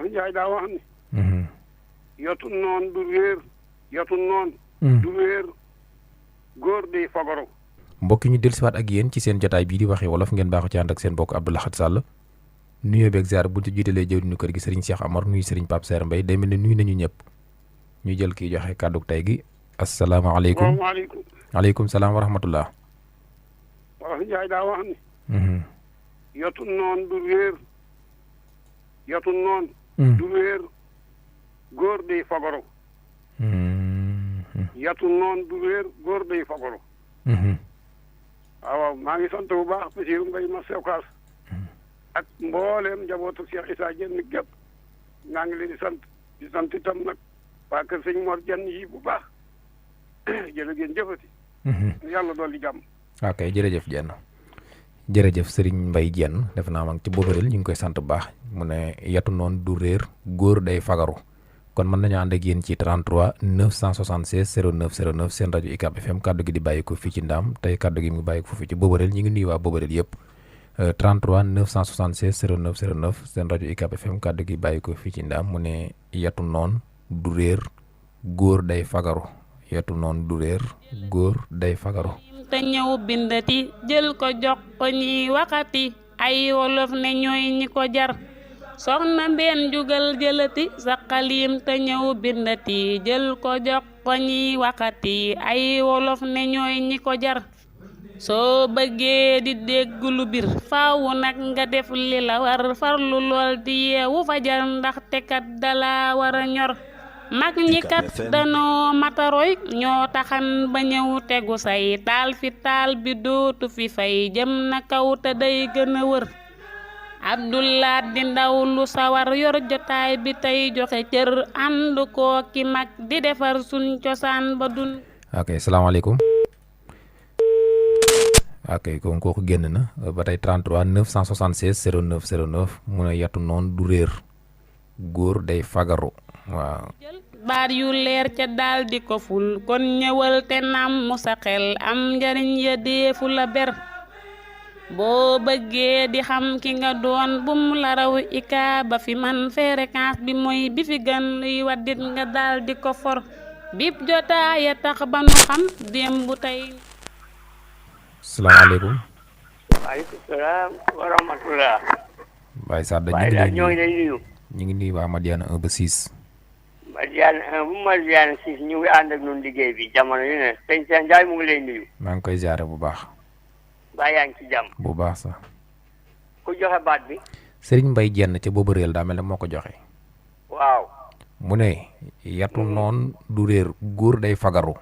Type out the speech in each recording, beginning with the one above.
wala Njaay daa wax ni yotu noon du réer yotu noon du réer góor day fagaru. mbokki ñu dellusiwaat ak yéen ci seen jotaay bii di waxee wolof ngeen baaxu ci ànd ak seen mbokk Abdou Lahad Sall nuyoo beeg ziar bu ci jiitalee jëwriñu kër gi Serigne Cheikh Amar nuyu Serigne Pape Serre Mbaye day mel ne nuyu nañu ñëpp ñu jël kii joxe kàddu tey gi asalaamaaleykum. waaleykum. waaleykum salaam wa rahmatullah. wala Njaay daa wax ni. yotu noon du réer yotu noon du réer góor day fagaru. yotu noon du réer góor day fagaru. waaw maa ngi sant bu baax Basiiru Mbay ma sewkaas ak mbooleem njabootu Cheikh Issa Diène gépp maa ngi leen di sant itam nag waa kër sëñ Mor Diène yi bu baax jërë ngeen jëfati. yàlla dool di jàmm. ok jërëjëf Diène jërëjëf Serigne Mbaye Diène def naa ma ci Bobareel ñu ngi koy sant bu baax mu ne yatu noonu du réer góor day fagaru kon mën nañu ànd ak yéen ci 33 976 09 09 seen rajo UCAB FM kaddu gi di bàyyi ko fii ci Ndaam tey kaddu gi mu bàyyi ko foofu ci Bobareel ñu ngi nuyu waa Bobareel yëpp 33 976 09 09 seen rajo UCAB FM kaddu gi bàyyi ko fii ci Ndaam mu ne yatu noonu du réer góor day fagaru yatu noonu du réer góor day fagaru. te ñëw bindati jël ko jox ko ñi waxati ay wolof ne ñooy ñi ko jar soxna mbenn jugal jëlati sa xalim te ñëw bindati jël ko jox ko ñi waxati ay wolof ne ñooy ñi ko jar soo bëggee di dégg lu bir faawu nag nga def li la war farlu lool di yeewu fajar ndaxte kat dala war a ñor mag ñi kat danoo mataroy ñoo taxan ba ñëw tegu say taal fi taal bi dootu fi fay jëm na kaw te day gën a wër Abdoulaat di ndaw lu sawar yor jotaay bi tey joxe cër ànd koo ki mag di defar suñ cosaan ba dun. ok salaamaaleykum. ok kon kooku génn na ba tey 33 976 09 09 mu ne yatu noonu du réer góor day fagaru waaw. baat yu leer ca daal di ko ful kon ñëwal te nam mu sa xel am njariñ ya deefu la ber boo bëggee di xam ki nga doon bum la raw ika ba fi man fréquence bi mooy bi fi gën luy waddit nga daal di ko for bip jotaaya tax ba nu xam démb bu tey. salaamaaleykum. waaleykum salaam wa rahmatullah. Baye Sadda ñoo ngi lay nuyu. ñu ngi nuyu waa Madiana 1 ba 6. Madiana 1 bu Madiana 6 ñu ngi ànd ak ñun liggéey bi jamono yu ne sëñ Cheikh Ndiaye mu ngi lay nuyu. maa ngi koy ziare bu baax. baa yaa ngi ci jàmm. bu baax sax. ku joxe baat bi. Serigne Mbaye Diène ca Bobareel daa mel ne moo ko joxe. waaw. mu ne yatu noon du réer góor day fagaru.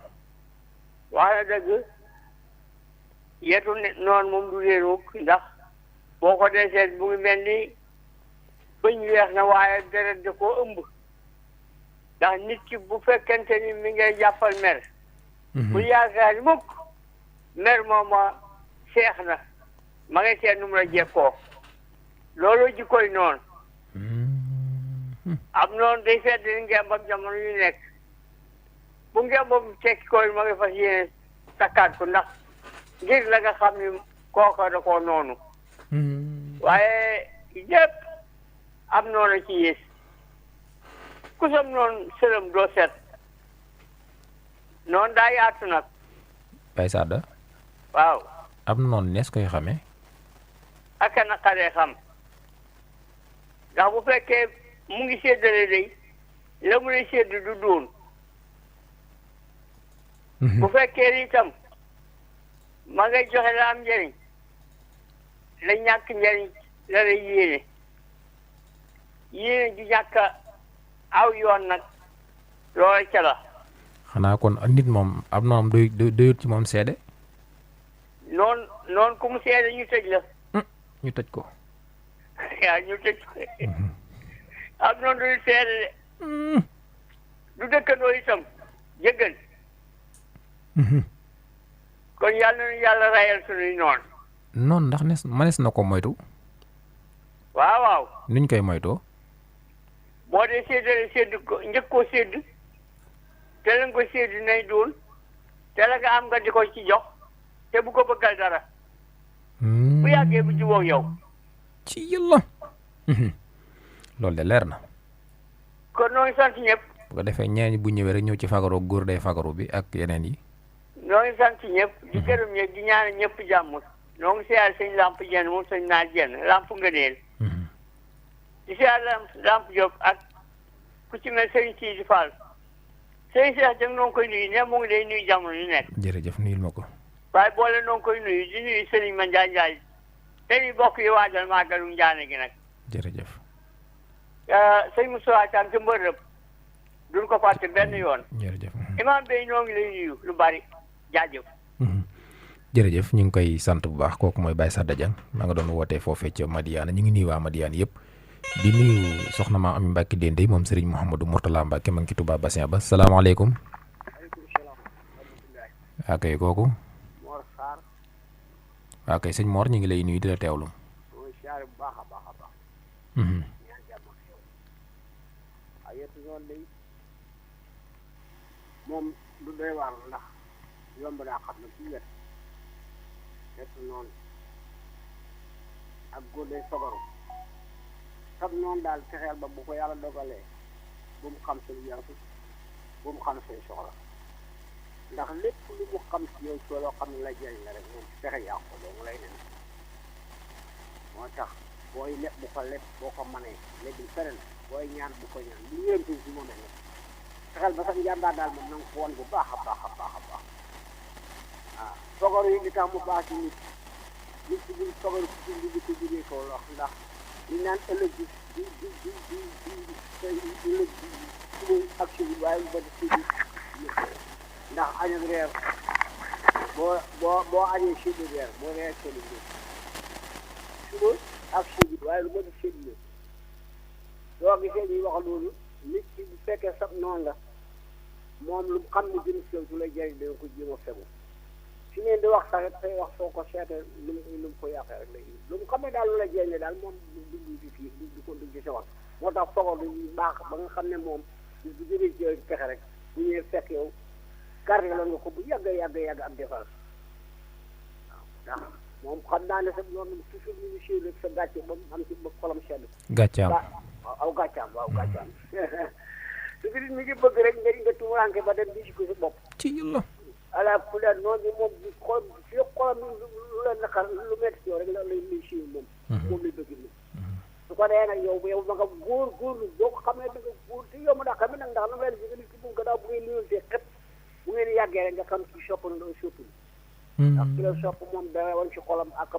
wax na dëgg yetu noonu moom du réer mukk ndax boo ko dee seet bu ngi mel ni bëñ weex na waaye deret da koo ëmb ndax nit ki bu fekkente ni mi ngay jàppal mer. bu yaakaar ni mukk mer mooma seex na ma ngay seet nu mu la jekkoo loolu jikkoy noonu am noonu day fedd ni ngemb ak jamono yu nekk bu ngemb bu tekki koy ma ngay fas yéene takkaat ko ndax ngir la nga xam ni kooka da koo noonu waaye yépp am noonu ci yées ku sam noonu sërëm doo set noonu daa yaatu nag. Baye Sadda. waaw. am noonu nees koy xamee. ak a naqaree xam ndax bu fekkee mu ngi séddale day la mu lay sédd du doon. bu fekkee ni itam ma ngay joxe la am njëriñ la ñàkk njëriñ la lay yéene ju ñàkk aw yoon nag loola ca la. xanaa kon nit moom am na am doyut ci moom seede. noonu ku mu seede ñu tëj la. ñu tëj ko. waaw ñu tëj ko. am noonu duñu seede de. du dëkkandoo itam jëggan. kon yàlla na yàlla rayal sunuy noonu. noonu ndax manees na ko moytu. waaw waaw. nuñ koy moytoo. boo dee séddale sédd ko njëkk koo sédd te la nga ko sédd nay doon te la nga am nga di ko ci jox te bu ko bëggal dara. bu yàggee bu jubóog yow. ci yàlla. loolu de leer na. kon noo ngi sant ñëpp. bu ko defee ñeen bu ñëwee rek ñëw ci fagaru góor day fagaru bi ak yeneen yi. noo ngi sant ñëpp. di gërëm ñëpp di ñaan ñëpp jàmm. noo ngi siyaare sëñ Lamp Jenn moom sëñ naa Jenn Lamp Ngëneel. di siyaare Lamp Diop ak ku ci mel sëñ Sidi Fall. sëñ Cheikh Dieng noo ngi koy nuyu ne mu ngi lay nuyu jamono yu nekk. jërëjëf nuyul ma ko. waaye boole noo ngi koy nuyu di nuyu Sëriñ Ma Njaay Njaay te ñu bokk yi waajal màggalu Njaane gi nag. jërëjëf. sëñ Moussa Thiam ci mbër rëb duñ ko fàtte benn yoon. jërëjëf. Imam Bey noo ngi lay nuyu lu bari jaajëf. jërëjëf ñu ngi koy sant bu baax kooku mooy Baye Sada Dieng maa nga doon wootee foofee ca Madiana ñu ngi nuyu waa Madiana yëpp di nuyu soxna maa Ami Mbacke Dendey moom Serigne Mouhamadou Mourtala Mbacke ma ngi ci Touba Bassin ba salaamaaleykum. waa kay kooku. Mor Sarr. waa kay sëñ Mor ñu ngi lay nuyu di la teewlu. mooy siyaare bu baax a baax a baax. ñaan jàmm ak yow. waaw yëpp noonu day moom lu doy waar ndax yomb naa xam ne ci wet yëpp noonu ak góor day sogaru sab noonu daal fexeel ba bu ko yàlla dogalee bu mu xam seen yàqu bu mu xam seen soxla ndax lépp lu mu xam si yow soo loo xam ne la jëriñ la rek moom fexe yàqu ko doo mu lay nen moo tax booy leb bu ko leb boo ko mënee léegi feneen booy ñaan bu ko ñaan lu yëntu si moom la fexeel ba sax njàmbaar daal moom na nga ko woon bu baax a baax a baax a baax waaw sogaru yi li tax mu baax ci nit nit ci biir sogaru ci biir bi ko jógee ko wax ndax li naan ëllëg di ëllëg suba ak subi waaye lu ba di subi ndax añ ak reer boo añee subi reer boo reer subi suba ak subi waaye lu ba di subi doo gisee ñuy wax loolu nit ki bu fekkee sab noonu la moom lu xam ne jëm si yow su lay jëriñ danga ko jéem a fegu si ngeen di wax sax tey wax soo ko seetee lu mu ko yàqee rek léegi lu mu xam ne daal lu la jëriñ daal moom du di fii du ko dugg ci wax moo tax fogo du baax ba nga xam ne moom du jógee ci pexe rek bu ñëwee fekk yow garde la nga ko bu yàgg ab défense waaw ndax moom xam naa ne sax loolu toujours ñu ngi suivre sa gàcce ba mu am ci ba xolam sedd gàccaam aw gàccaam su fi mi ngi bëgg rek nga tuuranke ba dem di si ko si bopp ci yàlla ala kulli noonu bi moom xool fi xolam lu la naqar lu métti yow rek la lay suivre moom lay bëgg ni su ko dee nag yow ma nga góorlu boo ko xamee da nga góor te yow ma ndax xam ne nag ndax na mel si nit ki bu gannaaw bu ngeen nuyonte xet bu ngeen yàggee rek nga xam ci sopp na doo sopp ndax ki la sopp moom dara woon ci xolam ak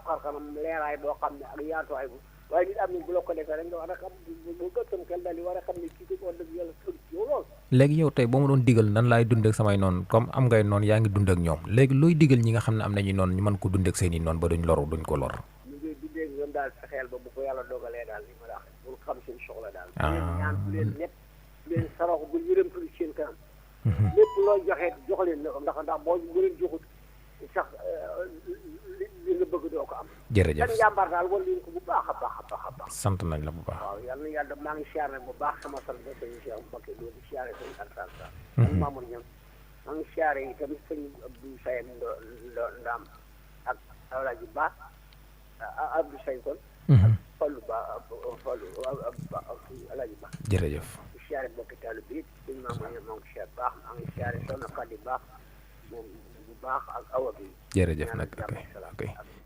xarxanam leeraay boo xam ne ak yaatuwaay bu waaye nit am ni bu la ko defee rek nga war a xam bu gëstam xel daal di war a xam ne kii ko wax dëgg yàlla sëg ci yow lool léegi yow tey boo ma doon digal nan laay dund ak samay noonu comme am ngay noonu yaa ngi dund ak ñoom léegi looy digal ñi nga xam ne am nañu noonu ñu mën ko dund ak seen i noonu ba duñ loru duñ ko lor ñu ngi dundee ñoom daal fexeel ba bu ko yàlla dogalee daal li ma la wax pour xam seen soxla daal bu leen ñaan bu leen ñett bu leen sarax bu yërëmtul seen kanam lépp loo joxee jox leen ndax boo bu leen joxut sax li nga bëgg doo ko am jërëjëf seen njàmbaar daal war leen ko bu baax a baax a baax a baax sant nañ la bu baax waaw yal na yàlla maa ngi siyaare bu baax sama sant ba sëñ Cheikh Mbacké loolu di siyaare sëñ Alsaan Sarr ak Mamour Niang maa ngi siyaare yi tamit sëñ Abdou Sayem Ndam ak Alaaji Ba Abdou Say kon Fallu Ba Alaaji Ba jërëjëf di siyaare mbokki taalibe bi it sëñ Mamour Niang maa ngi siyaare baax maa ngi siyaare Soxna Fadi baax moom bu baax ak awa bi jërëjëf nag ok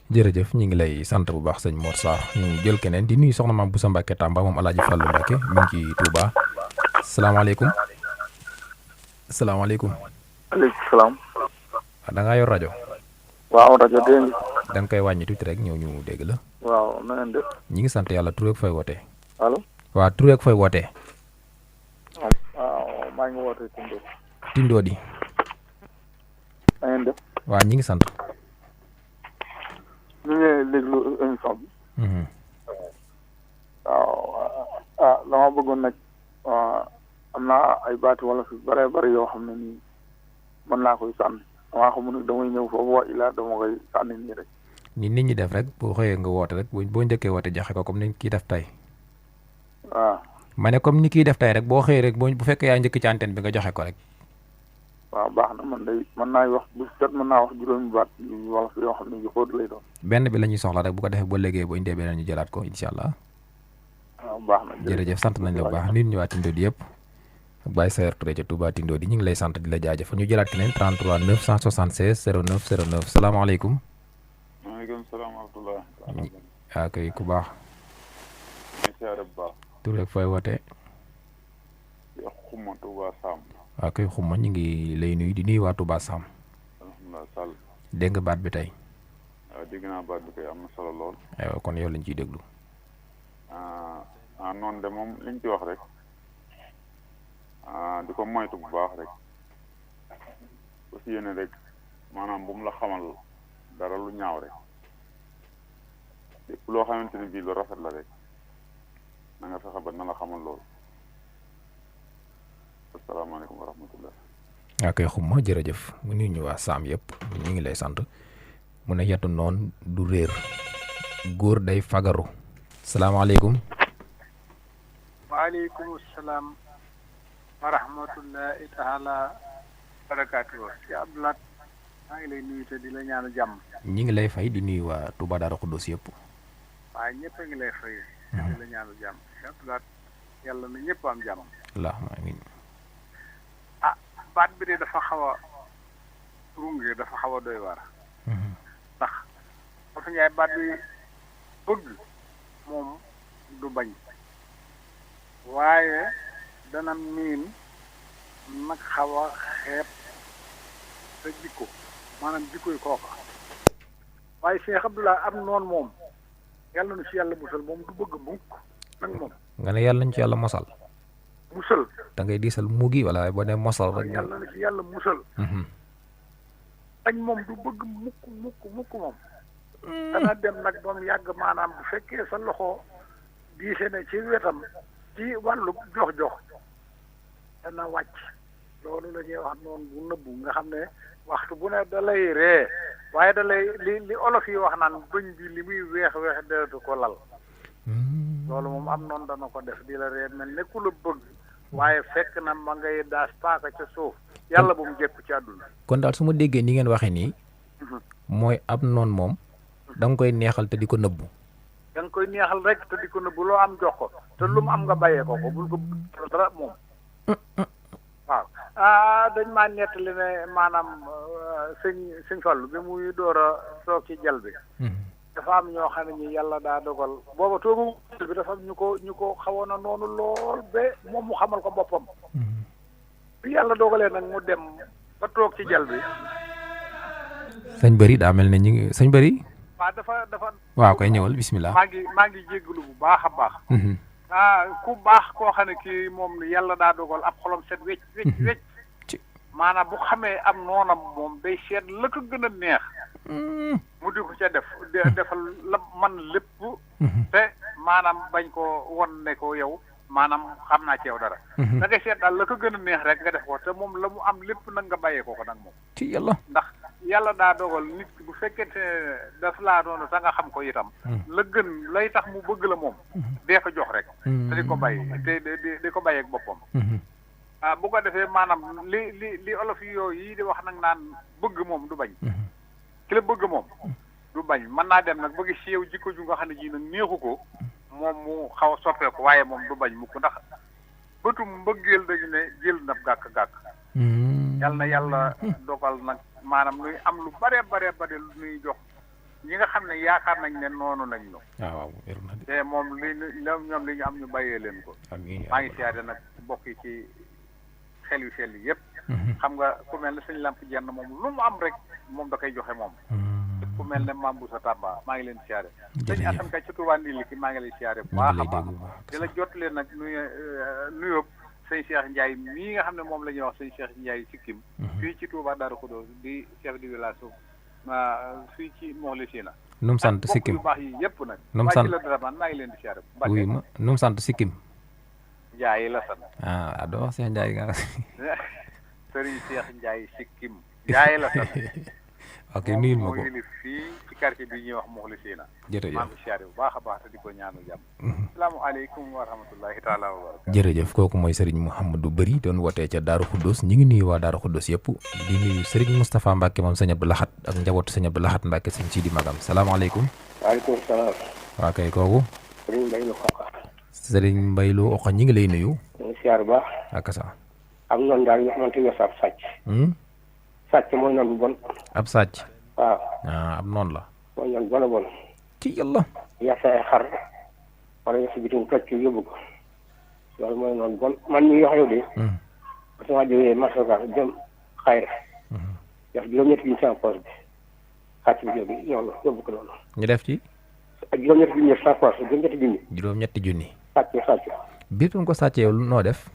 jërëjëf ñu ngi lay sant bu baax sëñ Mor Sarr ñu jël keneen di nuyu soxna maam Boussa Mbacke Tamba moom Alaaji Fallu Mbacke mi ngi ci Touba salaamaaleykum salaamaaleykum aleykum salaam da ngaa yor rajo waaw rajo dégg da nga koy wàññi tuuti rek ñëw ñu dégg la waaw na ngeen def ñi ngi sant yàlla tur ak fay wootee allo waaw tur ak fay wootee waaw maa ngi woote Tindoo di na ngeen def waaw ñi ngi sant ñu ngi déglu émission bi waaw dama bëggoon nag am naa ay baati wala fi bare bari yoo xam ne nii mën naa koy sànni damaa xamul nag damay ñëw foofu wa ilaa dama koy sànni nii rek ni nit ñi def rek boo xëyee nga woote rek boo njëkkee woote joxe ko comme ni kii def tey waaw ma ne comme ni kii def tey rek boo xëyee rek bu fekkee yaa njëkk ci antenne bi nga joxe ko rek waaw baax na man day mën naa wax bu jot mën naa wax juróomi baat wala fi yoo xam ne yu xóot lay doon benn bi la ñuy soxla rek bu ko defee ba léegi bu indee beneen ñu jëlaat ko incha allah baax na jërëjëf sant nañ la bu baax nit ñu waa Tindodi yëpp ak Baye Sayer Touré ca Touba Tindodi ñu ngi lay sant di la jaajëfal ñu jëlaat keneen 33 976 09 09 salaamaaleykum. maaleykum salaam wa rahmatulah. waaw kay ku baax. ñu siyaare bu baax. tur rek fooy wootee. yow xuma Touba Sam. waaw kay xuma ñu ngi lay nuyu di nuyu waa Touba Sam. alhamdulilah Sall. dégg nga baat bi tey. waaw dégg naa baat bi kay am na solo lool. aywa kon yow lañ ciy déglu. noonu de moom liñ ci wax rek di ko moytu bu baax rek aussi yéene rek maanaam bu mu la xamal dara lu ñaaw rek lépp loo xamante ni bii lu rafet la rek na nga fexe ba na la xamal loolu asalaamaaleykum wa rahmatullah. waaw kay xuma jërëjëf mu nuyu ñu waa Sam yëpp ñu ngi lay sant mu ne yetu noonu du réer góor day fagaru. salaamaaleykum. waaleykum salaam wa rahmatullahi taala barakaatu. ci Abdoulaye maa ngi lay nuyu te di la ñaanu jàmm. ñi ngi lay fay di nuyu waa Touba Darou Khoudoss yëpp. waaye ñëpp a ngi lay fay. di la ñaanu jàmm. ci Abdoulaye yàlla na ñëpp am jàmm. allahumma amiin. baat bi de dafa xaw a runge dafa xaw a doy waar. ndax Fatou Ndiaye baat bi bëgg moom du bañ. waaye dana miin nag xaw a xeeb sa jikko maanaam jikkoy kooka waaye Cheikh Abdoulaye am noonu moom yàlla na ci yàlla musal moom du bëgg mukk nag moom nga ne yàlla nañ ci yàlla mosal. musal da ngay diisal mugi wala boo nee mosal rek. yàlla na ci yàlla musal bañ moom du bëgg mukk moom dana dem nag ba mu yàgg maanaam bu fekkee sa loxo diise ne ci wetam ci wàllu jox dana wàcc loolu la ñuy wax noonu bu nëbbu nga xam ne waxtu bu ne da lay ree waaye da lay li olof yi wax naan bëñ bi li muy weex deretu ko lal loolu moom am noonu dana ko def di la ree mel ne ku la bëgg waaye fekk na ma ngay daas paaka ca suuf yàlla bu mu jekku ci àdduna. kon daal su ma déggee ni ngeen waxee nii mooy ab noonu moom da nga koy neexal te di ko nëbbu. da nga koy neexal rek te di ko nëbbu loo am jox ko te lu mu am nga bàyyee ko bul ko dara moom waaw. dañ maa nettali ne maanaam sëñ Fallu bi muy door a toog ci jal bi dafa am ñoo xam ne ñi yàlla daa dogal booba toogu bi dafa am ñu ko xawoon na noonu lool ba moom mu xamal ko boppam bi yàlla dogalee nag mu dem ba toog ci jal bi. sëñ Bari daa mel ne ñu ngi sëñ Bari. waaw dafa. waaw koy ñëwal bismillah. maa ngi jéggalu bu baax a baax. ku baax koo xam ne kii moom yàlla daa dogal ab xolam set wecc. maanaam bu xamee am noonam moom day seet la ko gën a neex. mu di ko ca defal la man lépp. te maanaam bañ ko won ne ko yow maanaam xam naa ci yow dara. da ngay seet daal la ko gën a neex rek nga def ko te moom la mu am lépp nag nga bàyyee ko nag moom. ci yàlla. ndax yàlla daa dogal nit bu fekkente daf laa doon sa nga xam ko itam. la gën lay tax mu bëgg la moom. dee ko jox rek. te di ko bàyyi te di ko bàyyeeg boppam. bu ko defee maanaam li olof yi di wax nag naan bëgg moom du bañ. ki la bëgg moom du bañ mën naa dem nag bëgg si yow jikko ju nga xam ne ji nag neexu ko moom mu xaw a soppeeku waaye moom du bañ mukk ndax bëtum mbëggeel dañu ne jël na gàkk-gàkk. yal na yàlla dogal nag maanaam nuy am lu bare lu nuy jox ñi nga xam ne yaakaar nañ ne noonu nañ ñu. waaw te moom ñoom li ñu am ñu bàyyee leen ko. maa ngi siyaare nag bokk yi ci xel yu sell yëpp. xam nga ku mel ne sëñ Lamp Jenn moom lu mu am rek moom da koy joxe moom. ku mel ne Mame Boussa Tamba maa ngi leen siyaare. sëñ Assane Ka ci Touba Ndili ki maa ngi lay siyaare bu baax a baax di la jot leen nag nuyoo sëñ Cheikh Ndiaye mii nga xam ne moom la ñuy wax sëñ Cheikh Ndiaye Sikkim. fii ci Touba Darou Khoudoss di chef de village fii ci Mouhlissina. nu mu sant Sikkim yu baax yi yëpp nag. nu mu sant la dara man maa ngi leen di siyaare bu baax. oui ma nu mu sant Sikkim. Ndiaye la sant. doo wax Cheikh Ndiaye nga. Sëriñ Cheikh Ndiaye Sikkim Ndiaye la sant. ok nuyul ma ko moom moo fii ci quartier bi ñuy wax Mouhlissina. jërëjëf maa ngi siyaare bu baax a baax te di ko ñaanal jàmm. asalaamaaleykum wa rahmatullahi taala wa barakatuh. jërëjëf kooku mooy Serigne Mouhamadou Bari doon wootee ca Darou Khoudoss ñi ngi nuyu waa Darou Khoudoss yëpp di nuyu Serigne Moustapha Mbacke moom sëñ Abdou Lahat ak njabootu sëñ Abdou Lahat Mbacke sëñ Sidi Magam salaamaaleykum. waaleykum salaam. waa kay kooku. Serigne Mbaye Loxaqa. Serigne Mbaye Lo Oxa ñi ngi lay nuyu. ñu siyaar bu baax. ak sa. am noonu daal ñu xamante ne ab sàcc. sàcc mooy noonu bu bon. ab sàcc. waaw. ab noonu la. mooy noonu bon a bon. ci yàlla. yaa sa ay xar wala nga si bitim toj ci yóbbu ko loolu mooy noonu bon man mii wax yow de. parce que maa jógee marché Ocass jëm xayra. def juróom-ñetti junni sans poche bi xàcc bi jóge noonu yóbbu ko noonu. ñu def ci. ak juróom-ñetti junni sans poche juróom-ñetti junni. juróom-ñetti junni. sàcc. biir ko sàccee yow noo def.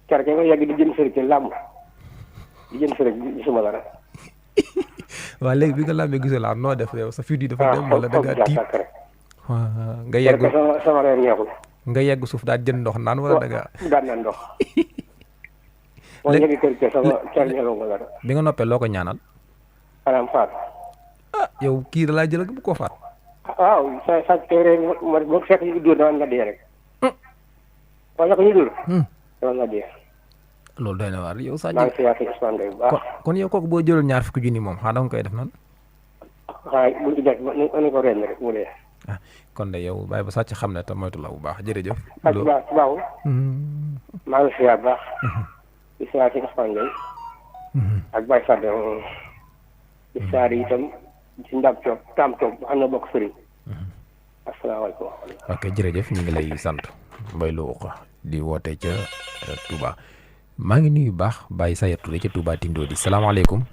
keroog nga yàgg di jënd sëriñ ci làmb di jënd sëriñ gisuma dara. waaw léegi bi nga làmbee gisoo la noo def yow sa fiit yi dafa dem wala da ngaa tiit nga yegg sama reer neexul. nga yegg suuf daal jënd ndox naan wala da ngaa. daan na ndox. moo yegg kër sama kër ñëw nga dara. bi nga noppee loo ko ñaanal. maanaam faat. yow kii da laa jël bu ko faat. waaw sa teere ma fekk ñu dóor dama nga dee rek. wala ko ñu dóor. dama nga dee. loolu doy na waar yow Sadio. maa ngi si yaatu Ousmane Gueye bu baax. kon yow kooku boo jëloon ñaar fukki junni moom xanaa da nga koy def noonu. waaw buñ ci def ni ko ren rek mu dee. kon de yow bàyyi ba sàcc xam ne te moytu la bu baax jërëjëf. loolu baaxul. maa ngi si yaatu bu baax. di si yaatu Ousmane Gueye. ak Baye Fadde di si yaatu itam ci ndam Diop Tam Diop xam na bokk sëriñ. asalaamaaleykum. ok jërëjëf ñu ngi lay sant Mbaye Lo Oxa di woote ca Touba. maa ngi nuyu baax Baye Sayar Touré ca Touba Tindo di salaamaaleykum.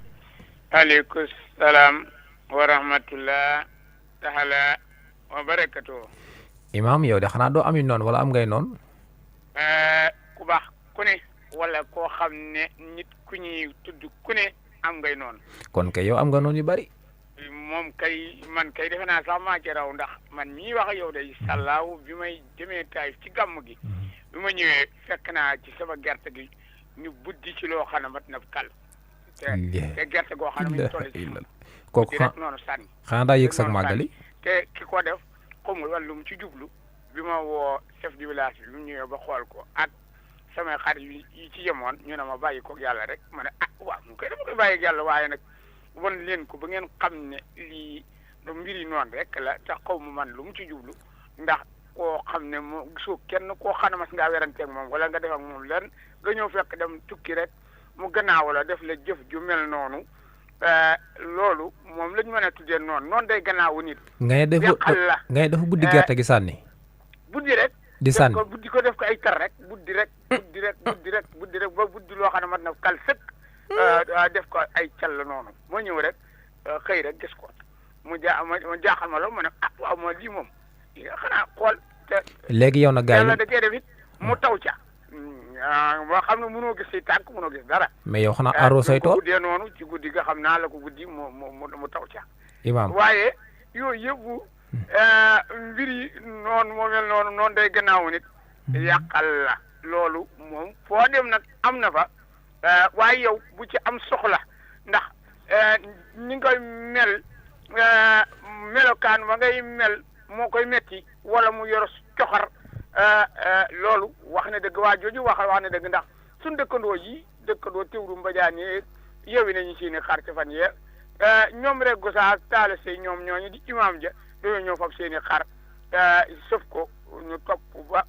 aleykum salaam wa rahmatullah taala wa barakatu. imaam yow de xanaa doo ami noonu wala am ngay noonu. ku baax ku ne wala koo xam ne nit ku ñuy tudd ku ne am ngay noonu. kon kay yow am nga noonu yu bari. moom kay man kay defe naa sax maa ci raw ndax man mii wax ak yow day sàllaaw bi may demee Taïf ci gàmm gi. bi ma ñëwee fekk naa ci sama gerte gi ñu buddi ci loo xam ne mat na kal. te gerte goo xam ne mu toll ci kooku rek noonu sànni. xanaa daa yëg sax màggali. te ki ko def xamul wala lu mu ci jublu bi ma woo chef du village bi lu mu ñëwee ba xool ko ak samay xarit yi ci yemoon ñu ne ma bàyyi ko yàlla rek ma ne waaw mu koy dama koy bàyyi yàlla waaye nag won leen ko ba ngeen xam ne lii mbir yi noonu rek la te xaw ma man lu mu ci jublu ndax koo xam ne moo gisoo kenn koo xam ne mas ngaa weranteeg moom wala nga def ak moom lenn nga ñëw fekk dem tukki rek mu gannaaw la def la jëf ju mel noonu loolu moom lañ mën a tuddee noonu day gannaawu nit. ngay def buddi gerte gi sànni. buddi rek. di sànni buddi ko def ko ay tar rek buddi rek ba buddi loo xam ne mat na kal sëkk. def ko ay cal noonu moo ñëw rek xëy rek gis ko mu jaaxal ma loolu ma ne waaw moo lii moom xanaa xool te. léegi yow nag gars yi yàlla da cee def it mu taw ca. boo xam ne mënoo gis si tànk mënoo gis dara. mais yow xanaa aaroo say tool guddee noonu ci guddi nga xam naa la ko guddi mu taw ca. imaam waaye yooyu yëpp mbir yi noonu moo mel noonu day gannaaw nit. yàqal la loolu moom foo dem nag am na fa. waaye yow bu ci am soxla ndax ni ngay mel melokaan ma ngay mel moo koy metti wala mu yor coxar loolu wax na dëgg waa jooju wax na dëgg ndax suñ dëkkandoo yi dëkkandoo teewlu mbajaane yewi nañu seeni xar ci fan yee ñoom rek gosa taala sey ñoom ñooñu di imaam ja dañoo ñëw fab seeni xar sëf ko ñu topp ba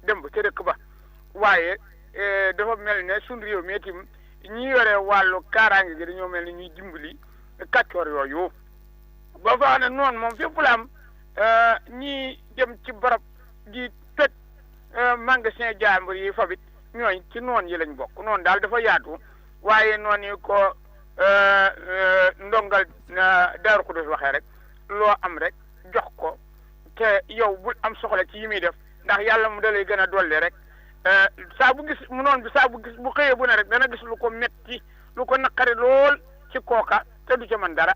dem ba ca dëkk ba waaye dafa mel ne suñ réew mi itam ñi yore wàllu kaaraange gi dañoo mel ni ñuy dimbali kàccoor yooyu ba fa ne noonu moom fépp la am ñii dem ci barab di tëj magasin jàmbur yi fabit ñooñ ci noon yi lañ bokk noonu daal dafa yaatu waaye noonu yi ko ndongal Daaru Xudus waxee rek loo am rek jox ko te yow bul am soxla ci yi muy def ndax yàlla mu dalay gën a dolli rek saa bu gis mu noonu bi saa bu gis bu xëyee bu ne rek dana gis lu ko metti lu ko naqari lool ci kooka te du ca mën dara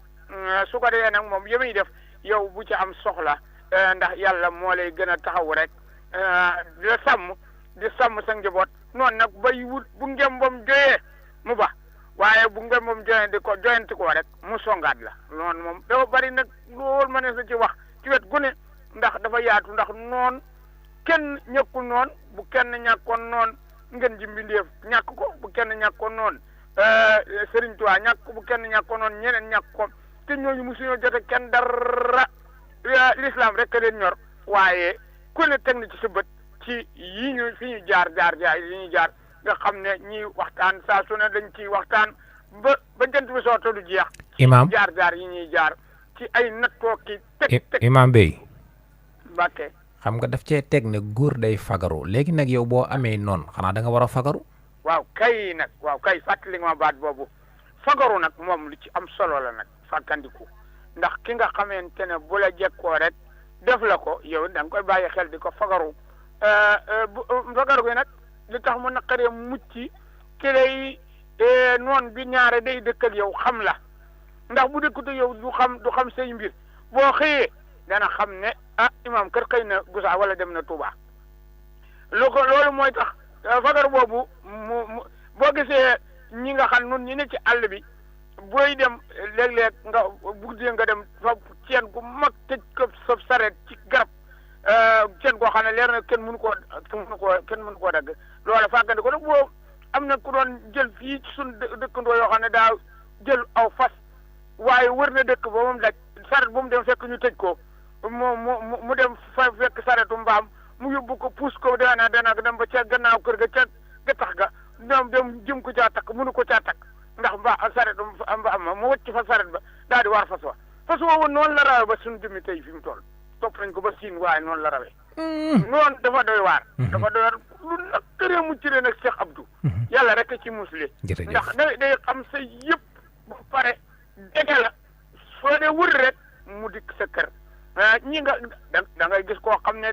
su ko defee nag moom yëmuy def yow bu ci am soxla ndax yàlla moo lay gën a taxaw rek di la di sàmm sa njaboot noonu nag bay wut bu ngembam joyee mu ba waaye bu ngembam joyee di ko joyanti ko rek mu songaat la noonu moom dafa bari nag loolu ma ne sa ci wax ci wet gu ne ndax dafa yaatu ndax noonu kenn ñàkkul noonu bu kenn ñàkkoon noonu ngeen ji mbindeef ñàkk ko bu kenn ñàkkoon noonu Serigne Touba ñàkk ko bu kenn ñàkkoon noonu ñeneen ñàkk ko te ñooñu mosuñoo jote kenn dara l'islam rek leen ñor waaye ku ne teg na ci sa bët ci yi ñu fi ñu jaar yi ñu jaar nga xam ne ñii waxtaan saa su ne dañ ciy waxtaan ba jant bi soo du jeex. imaam jaar yi ñuy jaar ci ay nattoo ki teg imaam Bey Mbàkke xam nga daf cee teg ne góor day fagaru léegi nag yow boo amee noonu xanaa da nga war a fagaru. waaw kay nag fàttali nga ma baat boobu fagaru nag moom lu ci am solo la nag fàkkandiku ndax ki nga xamante ne bu la jekkoo rek def la ko yow da nga koy bàyyi xel di ko fagaru fagaru gi nag li tax mu naqaree mucc ki lay noon bi ñaare day dëkk ak yow xam la ndax bu dëkkut ak yow du xam say mbir boo xëyee dana xam ne imaam kër xëy na Gusaa wala dem na Touba loolu mooy tax fagaru boobu boo gisee ñi nga xam nun ñi ne ci àll bi booy dem léeg-léeg nga buggee nga dem fa ceen gu mag tëj ko sa sareet ci garab ceen koo xam ne leer na kenn mënu koo dagg loola fàggandi ko nag boo am na ku doon jël fii ci suñ dëkkandoo yoo xam ne daa jël aw fas waaye wër na dëkk ba moom daj sareet bu mu dem fekk ñu tëj ko mu dem fa fekk sareetu mbaam mu yóbbu ko puus ko dana dem ba ca gannaaw kër ga ca gattax ga ñoom dem jëm ko caa takk mënu ko caa takk ndax sareetu mbaam ma mu wëcc fa sareet ba daal di war fas wa noonu la rawe ba suñu jëmmi tey fi mu toll topp nañ ko ba siin waaye noonu la rawee noonu dafa doy waar lu naqaree mucc leen ak Cheikh Abdou yàlla rek ci musle ndax day xam sa yëpp ba pare dege la soo dee wër rek mu dikk sa kër ñi nga da ngay gis koo xam ne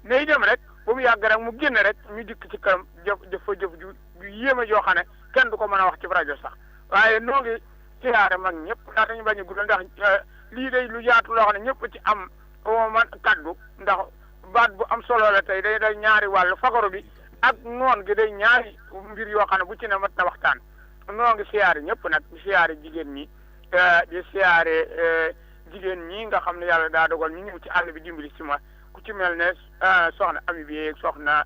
day dem rek ba mu yàgg rek mu génn rek ñu dikk ci këram jëf fa jëf ju yéeme joo xam ne kenn du ko mën a wax ci rajo sax waaye noo ngi siyaare mag ñëpp daa dañu bañ a guddal ndax lii day lu yaatu loo xam ne ñëpp ci am man kaddu ndax baat bu am solo la tey day ñaari wàllu fagaru bi ak noon gi day ñaari mbir yoo xam ne bu ci ne mat na waxtaan noo ngi siyaare ñëpp nag di siyaare jigéen ñi di siyaare jigéen ñi nga xam ne yàlla daa dogal ñu ñëw ci àll bi dimbali si ma ku ci mel ne soxna Ami bi soxna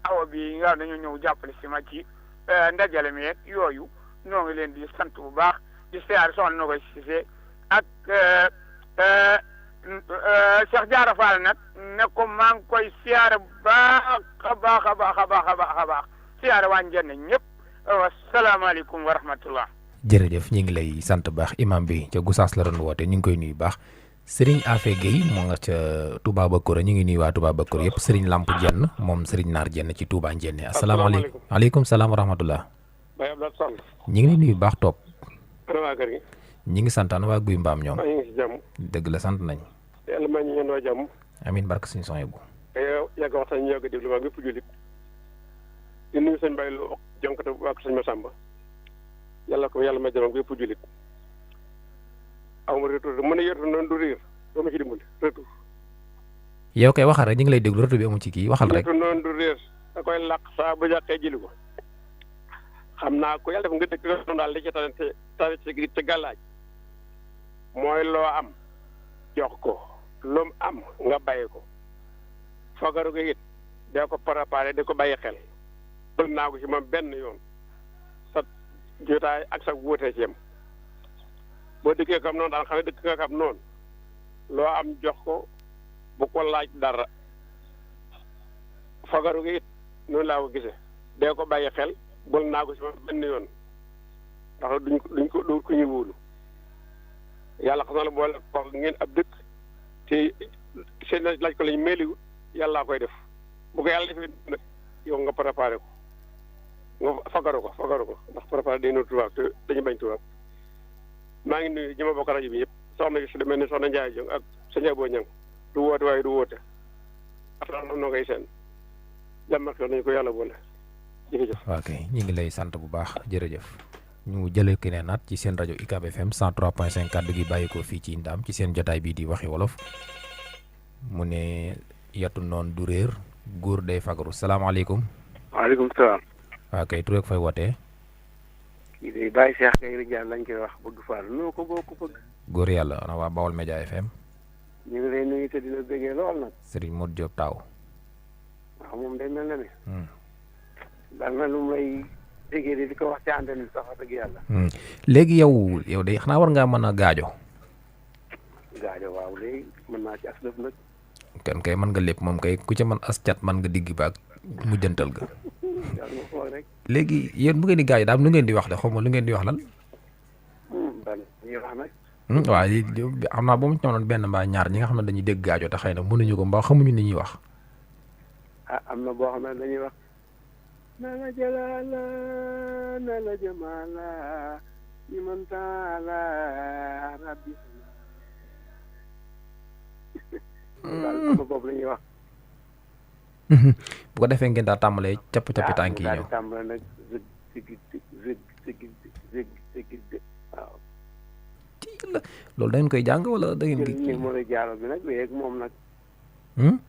Awa bi nga dañu ñëw jàppale si ma ci ndajale mi yeeg yooyu ñoo ngi leen di sant bu baax di siyaare soxna Nogoy Cissé ak Cheikh Diarra Fall nag ne ko maa ngi koy siyaare baax a baax siyaare waa Njenne ñëpp wasalaamaaleykum wa rahmatullah. jërëjëf ñu ngi lay sant baax imam bi ca Gossas la doon woote ñu ngi koy nuyu baax Serigne Afé Gueye moo nga ca Touba Bakura ñu ngi nuyu waa Touba Bakura yëpp Serigne Lamp Jenn moom Serigne Naar Jenn ci Touba Njenne asalaamaaleykum aleykum salaam wa rahmatullah. Baye Abdoulaye Sall. ñu ngi lay nuyu baax topp. waa kër gi. ñi ngi santaan waa Guy Mbaam ñoom. ñu ngi si jàmm. dëgg la sant nañ. yàlla may ñu ñëndoo jàmm. amiin barke suñu son bu. yàgg waxtaan ñu yàgg déglu maa bépp jullit. di nuyu sëñ Baye Lo jonkate bu baax sëñ Massamba. yàlla may jàmm bépp jullit. aw ma retour mën a yërtu noonu du réer doo ma ci dimbali retour. yow kay waxal rek ñu ngi lay déglu retour bi amu ci kii waxal rek. yërtu noonu du réer da koy làq saa bu jàqee jëli ko. xam naa ko yàlla def nga dëkk noonu daal li ci tane te gàllaaj mooy loo am jox ko lu mu am nga bàyyi ko fagaru ko it dee ko préparé di ko bàyyi xel bëgg naa ko ci moom benn yoon sa jotaay ak sa wuute ci yem boo dëkkee kam noonu daal xam ne dëkk nga kam noonu loo am jox ko bu ko laaj dara fagaru ko it noonu laa ko gisee dee ko bàyyi xel bol naa ko si ma benn yoon ndax duñ ko dóor ko ñu wóolu yàlla xam na la boole ko ngeen ab dëkk te seen laaj ko lañ meeliwut yàllaa koy def bu ko yàlla defee nag yow nga préparé ko nga fagaru ko ndax préparé day noonu tubaab te dañu bañ tubaab maa ngi nuyu ñi ma bokk rajo bi yëpp soxna gi su demee ni soxna Ndiaye Diong ak sa Ndiaye boo ñang du woote waaye du woote afta noo koy seen jàmm ak nañu ko yàlla boole jërëjëf. ok ñu ngi lay sant bu baax jërëjëf ñu jëlee keneen naat ci seen rajo UCAB FM 103.5 kàddu gi bàyyi ko fii ci Ndaam ci seen jotaay bii di waxi wolof mu ne yatu noonu du réer góor day fagaru salaamaaleykum. waaleykum salaam. ok tur ak fay wootee. kii de Baye Cheikh Kay Ridial lañ koy wax bëgg faal noo ko boo ko bëgg. góor yàlla ana waa Bawol Média FM. ñu ngi lay nuyu te dina bëggee lool nag. Serigne Modou Diop Taw. waaw moom day mel na ne. daal na lu may déggee di ko wax ci antenne bi sax wax dëgg yàlla. léegi yow de xanaa war ngaa mën a gaajo. gaajo waaw léegi mën naa ci aslëf nag. kan kay mën nga lépp moom kay ku ca mën as cat mën nga digg ba ak mujjantal ga léegi yéen bu ngeen di gaañ daal lu ngeen di wax de xaw ma lu ngeen di wax lan. waaw xam naa boo mu ci benn mbaa ñaar ñi nga xam ne dañuy dégg gaajo te xëy na mënuñu ko mbaa xamuñu ni ñuy wax. am na boo xam ne dañuy wax na la jalala na la jamala ñu mën taala rabbi daal boobu la ñuy wax. bu ko defee ngeen daal tàmbalee capp cappi tànk yi ñëw. daal tàmbale nag waaw. loolu da ngeen koy jàng wala da ngeen ni mo la jaaro bi nag wéeg moom nag.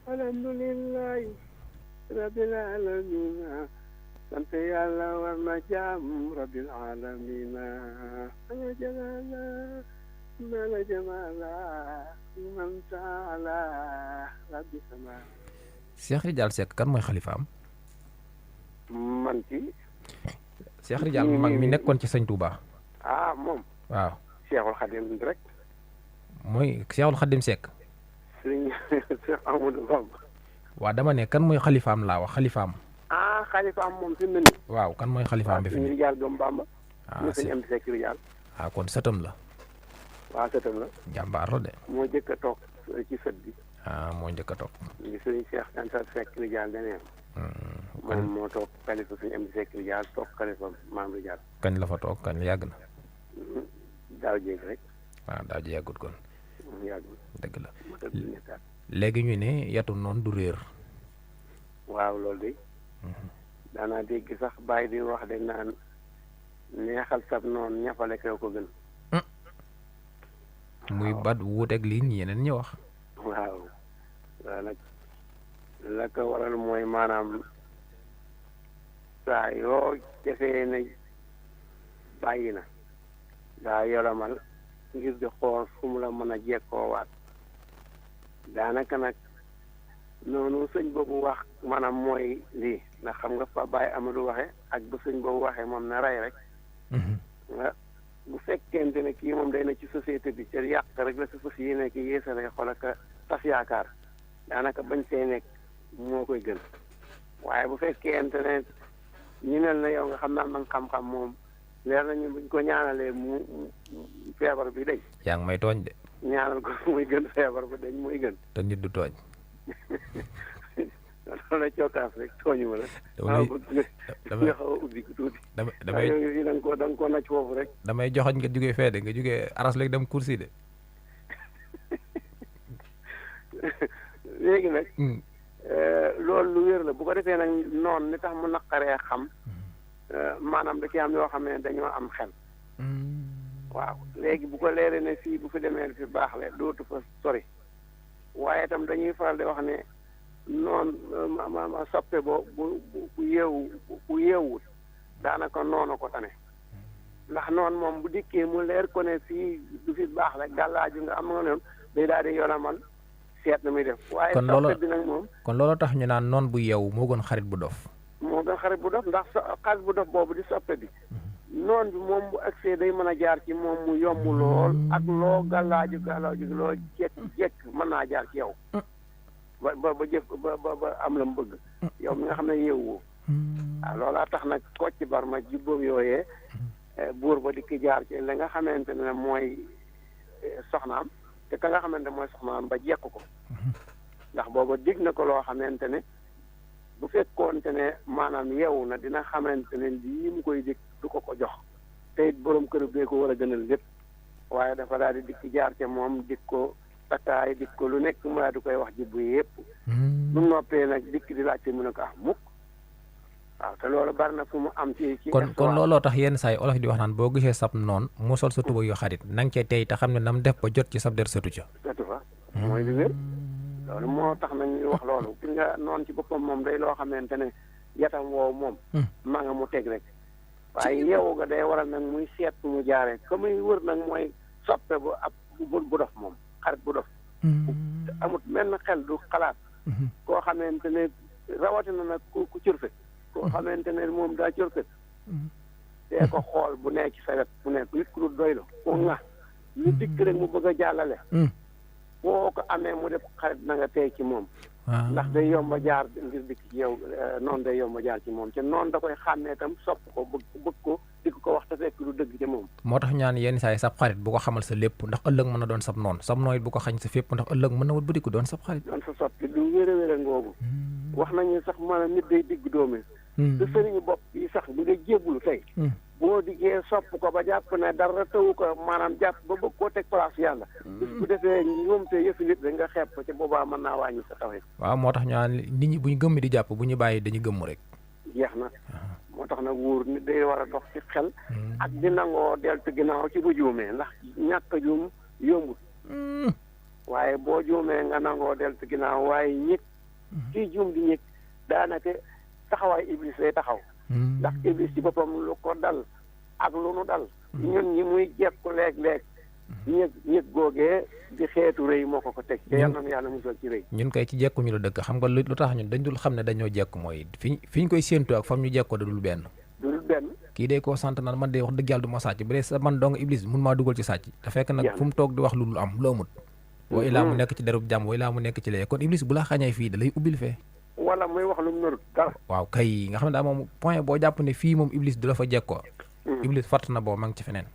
alhamdulilah rabbil alamin sant yàlla war na jaam rabbil alamin ala jalala na la jamala man taala rabbi sama. Cheikh Ridial Seck kan mooy xalifaam. man ci. Cheikh Ridial mag mi nekkoon ci sëñ Touba. moom. waaw. Cheikhul Khadim rek. mooy Cheikhul Khadim Seck. sëñ Cheikh Amadou Bamba. waaw dama ne kan mooy xalifaam laa wax xalifaam. xalifaam moom fi mu ne nii. waaw kan mooy xalifaam bi fi mu ne. Ridial doom Bamba. sëñ am Seck Ridial. kon sëtam la. waaw sëtam la. jàmbaar la de. moo jëkk a toog ci sët bi. moo njëkk a toog. ngi sëñ Cheikh Anta Seck Ridial daneen. moom moo toog xalifa sëñ am Seck Ridial toog xalifa maam Ridial. kañ la fa toog kañ yàgg na. daaw jéeg rek. waaw daaw ji yàggut kon. yàggut dëgg la léegi ñu ne yatu noonu du réer. waaw loolu de. daanaa dégg sax bàyyi di wax de naan neexal sab noonu ñafale kew ko gën. muy bat wuuteeg lii yeneen ñi wax. waaw nag la ko waral mooy maanaam saa yoo defee ne bàyyi na daa yolomal ngir di xool fu mu la mën a jekkoowaat daanaka nag noonu sëñ boobu wax maanaam mooy lii ndax xam nga fa Baye Amadou waxe ak bu sëñ boobu waxee moom na rey rek nga bu fekkente ne kii moom day na ci société bi ca yàq rek la si fas yéene ki yéesale xol ak tas yaakaar daanaka bañ see nekk moo koy gën waaye bu fekkente ne ñu mel na yow nga xam naa man xam-xam moom leer nañu buñ ko ñaanalee mu feebar bi dañ. yaa ngi may tooñ de. ñaanal ko muy gën feebar bi dañ muy gën. te nit du tooñ. loolu la cokkaas rek tooñu ma la. nga xaw a ubbi ko tuuti. damay da nga ko naj foofu rek. damay joxoñ nga jugee fee de nga jugee aras léegi dem kursi de. léegi nag. loolu lu wér la bu ko defee nag noonu li tax mu naqaree xam. maanaam da ci am yoo xam ne dañoo am xel. waaw léegi bu ko leeree ne fii bu fi demee fi baax le dootu fa sori waaye itam dañuy faral di wax ne noonu ma soppe bo bu yeewut daanaka noonu ko tane ndax noonu moom bu dikkee mu leer ko ne fii du fi baax le gàllaaju nga am nga noonu day daal di yonamal seet na muy def. waaye soppe bi nag moom kon loolu tax ñu naan noon bu yeewu moo gën xarit bu dof. moo gën xarit bu dof ndax xarit bu dof boobu di soppe bi noon bi moom bu accès day mën a jaar ci moom mu yomb lool ak loo gàllaaju loo jekk mën naa jaar ci yow ba jëf ba am la mu bëgg yow mi nga xam ne yeewoo waaw loolaa tax nag Kocc Barma jubboom yooyee buur ba dikki jaar ci la nga xamante ne mooy soxnaam te ka nga xamante mooy soxnaam ba jekk ko ndax booba dig na ko loo xamante ne bu fekkoonte ne maanaam yeewu na dina xamante ne lii mu koy dig du ko jox te it borom kër bee ko war a gënal lépp waaye dafa daal di dikki jaar ca moom dik ko takkaay dik ko lu nekk mu daal di koy wax jibbu yëpp bu noppee nag dikk di laajte mu ne ko mukk waaw te loolu bari na fu mu am ci kon looloo tax yenn saa yi olof di wax naan boo gisee sab noon mu sol sa tuba yu xarit na nga cee tey te xam ne nam def ba jot ci sab der sëtu ca sëtu fa mooy li wér loolu moo tax nañuy wax loolu fi nga noonu ci boppam moom day loo xamante ne yatam woowu moom ma nga mu teg rek waaye yeewu nga day waral nag muy seet mu jaaree ko muy wër nag mooy soppe bu ab bu dof moom xarit bu dof amut menn xel du xalaat koo xamante ne rawatina nag ku curfe koo xamante ne moom daa curfe dee ko xool bu nekk ci sa wet bu nekk nit ku du doy la ko nga ñu dikk rek mu bëgg a jàllale boo ko amee mu def xarit na nga tey ci moom ndax day yomba jaar ngir dikk ci yow noonu day yomba jaar ci moom te noonu da koy xàmmee itam sopp ko bëgg ko di ko wax te fekk lu dëgg ci moom. moo tax ñaan yenn saa yi sab xarit bu ko xamal sa lépp ndax ëllëg mën na doon sab noonu sab nooy bu ko xañ sa fépp ndax ëllëg mën na wut bu dikk doon sab xarit. doon sa soppi lu wér a ngoogu wax nañu sax maanaam nit day digg doome te sëriñu bopp yi sax bu dee jébbalu tey boo diggee sopp ko ba jàpp ne dara tawu ko maanaam jàpp ba bëgg koo teg place yàlla bis bu defee ñoom te yëfi nit rek nga xeeb ko ci boobaa mën naa wàññi sa tawee. waaw moo tax ñaan nit ñi bu ñu gëmm di jàpp bu ñu bàyyi dañuy gëmm rek. jeex na moo tax nag wóor nit day war a dox ci xel ak di nangoo deltu ginnaaw ci bu juumee ndax ñàkk a juum yombut waaye boo juumee nga nangoo deltu ginnaaw waaye ñëg kii juum di ñëg daanaka taxawaay iblis lay taxaw ndax iblis ci boppam lu ko dal ak lu nu dal ñun ñi muy jekku léeg-léeg ñëg googee di xeetu rëy moo ko teg te yal na yàlla musal ci rëy. ñun kay ci jekku ñu la dëkk xam nga lu tax ñun dañ dul xam ne dañoo jekku mooy fi ñu koy séentu ak fam ñu jekkoo da dul benn. dul benn. kii day koo sant naan man de wax dëgg yàlla du ma sàcc bu dee sa man dong iblis mun maa dugal ci sàcc. te fekk nag fu mu toog di wax lu dul am lu amut. wa ilaa mu nekk ci derub jàmm wa ilaa mu nekk ci lee kon iblis bu la xañee fii da lay ubbil fee. wala muy wax lu mu narut dara. waaw kay nga xam ne daal moom point boo jàpp ne fii moom iblis du la fa jekkoo. iblis fàtt na boo ma ngi ci feneen.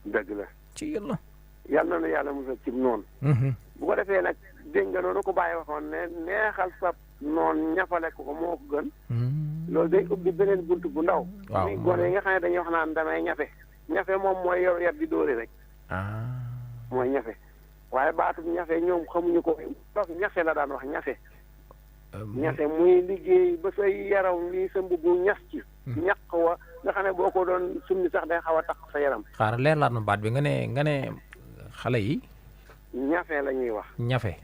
dëgg la ci yàlla. yàlla na yàlla musal ci noonu. bu ko defee nag dégg nga noonu ko bàyyi waxoon ne neexal sa noonu ñafale ko moo ko gën. loolu day ubbi beneen bunt bu ndaw. waaw muy gone yi nga xam ne dañuy wax naan damay ñafe. ñafe moom mooy yor yat di dóori rek. mooy ñafe waaye baatu ñafe ñoom xamuñu ko ñafe la daan wax ñafe. ñafe muy liggéey ba say yaram wi sa mbubu ñas ci. ñaq wa nga xam ne boo ko doon summi sax day xaw a takk sa yaram. xaaral leer laat ma baat bi nga ne xale yi. ñafe la ñuy wax. ñafe.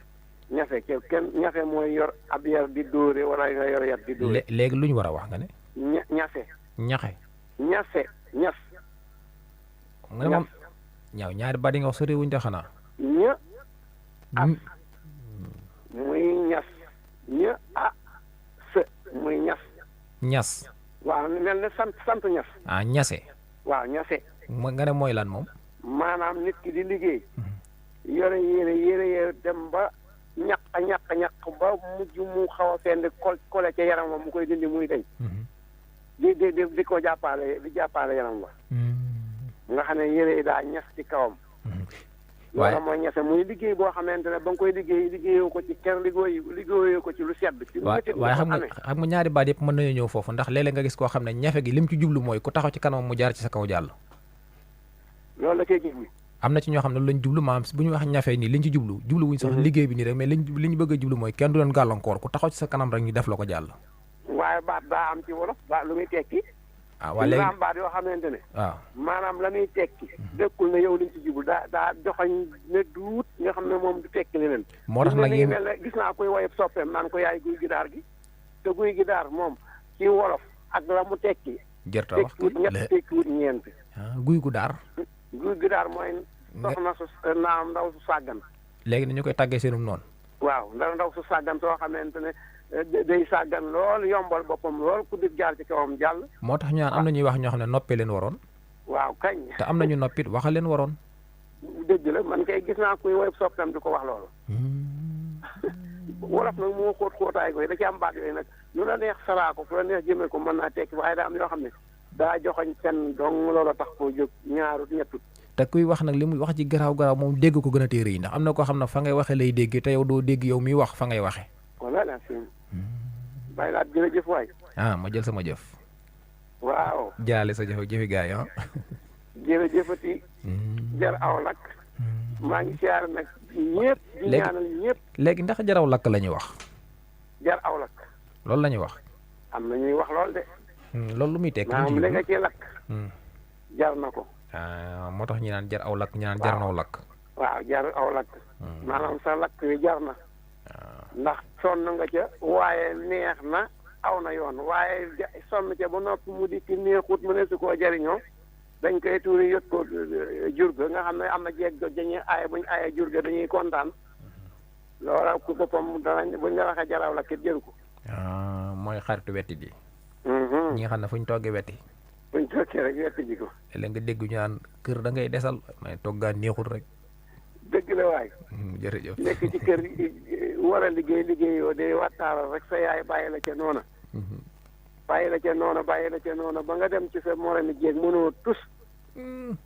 ñafe kenn ñafe mooy yor ab yar di dóore wala nga yor yat di dóore. léegi lu ñu war a wax nga ne. ñafe. ñaxe. ñafe ñas. nga ne moom ñaaw ñaari baat yi nga wax sori wuñ de xanaa. ña as muy ñas ña a së muy ñas. ñas. waaw mel ne sant ñas. ñase. waaw ñase. nga ne mooy lan moom. maanaam nit ki di liggéey. yore yére dem ba ñaq ba mujj mu xaw a fenn kole ca yaram wa mu koy dindi muy deñ di ko jàppale yaram wa nga xam ne yére yi daa ñas ci kawam. loolu mooy ñase muy liggéey boo xamante ne ba nga koy liggéeyoo ko ci kenn liggéeyoo ko ci lu sedd. waaye xam nga ñaari baat yëpp mën nañoo ñëw foofu ndax léeg-léeg nga gis koo xam ne ñafe gi lim ci jublu mooy ku taxaw ci kanam mu jaar ci sa kaw jàll. loolu la cay jublu. am na ci ñoo xam ne lañ jublu maanaam bu ñu wax ñafe nii liñ ci jublu wuñ sax liggéey bi nii rek mais li ñu bëgg a jublu mooy kenn du leen gàllankoor ku taxaw ci sa kanam rek ñu def la ko jàll. waaye baat daa am ci wolof baat lu muy tekki. waa léegi am baat yoo xamante ne. waaw maanaam la muy tekki. dekkul ne yow liñ ci jublu daa joxoñ ne duut nga xam ne moom du tekki leneen. moo tax nag yéen gis naa koy woyeb soppeem naan ko yaay guy gi daar gi te guy gi daar moom ci wolof ak la mu tekki. jërta wax tekkiwut ñett tekkiwut ñeent. guy gu daar. guy gi daar mooy. soxna su ndaw su sàggan. léegi dañu koy tàggee seenum noonu. waaw ndaw su sàggan soo xamante ne day sàggan lool yombal boppam lool ku di jaar ci kawam jàll. moo tax ñu naan am na ñuy wax ñoo xam ne noppee leen waroon. waaw kañ. te am nañu noppit waxa leen waroon. dëgg la man kay gis naa kuy woy soppeem di ko wax loolu. wolof nag moo xóotaay ko da ci am baat yooyu nag lu la neex saraa ko fu la neex jëmee ko mën naa tekki waaye daa am yoo xam ne daa joxoñ fenn dong loola tax koo jóg ñaarut ñettut. te kuy wax nag li muy wax ci garaaw moom dégg ko gën a téere yi ndax am na koo xam ne fa ngay waxe lay dégg te yow doo dégg yow miy wax fa ngay waxe. voilà la fi bàyyi laat jërëjëf waay. ma jël sama jëf. waaw. jaale sa jëfi gaay yi jërëjëfati. jar aw lakk. maa ngi siyaar nag ñëpp. di ñaanal ñëpp. léegi ndax jaraw lakk la ñuy wax. jar aw lakk. loolu la ñuy wax. am na ñuy wax lool de. loolu lu muy tekki. maanaam li nga ci lakk. jar na ko. moo tax ñu naan jar aw lakk ñu naan jar naw lakk. waaw jar aw lakk. maanaam sa lakk wi jar na. ndax sonn nga ca waaye neex na aw na yoon waaye sonn ca ba noppi mu dikk neexut mu ne su koo jariñoo dañ koy tuuri yot ko jur ga nga xam ne am na jeeg dañuy aaye buñ aaye jur ga dañuy kontaan loola ku boppam danañ buñ la waxee jaraw la kit jëru ko. mooy xaritu wetti bi. ñi nga xam ne fu ñu toggee wetti. fu ñu toggee rek wetti ji ko. léeg nga dégg ñu naan kër da ngay desal may toggaan neexut rek. dëgg dëgg la waay. jërëjëf nekk ci kër war a liggéeyoo de waxtaaral rek sa yaay bàyyi la ca noona. bàyyi la ca noona ba nga dem ci sa moromi jéeg mënoo tus.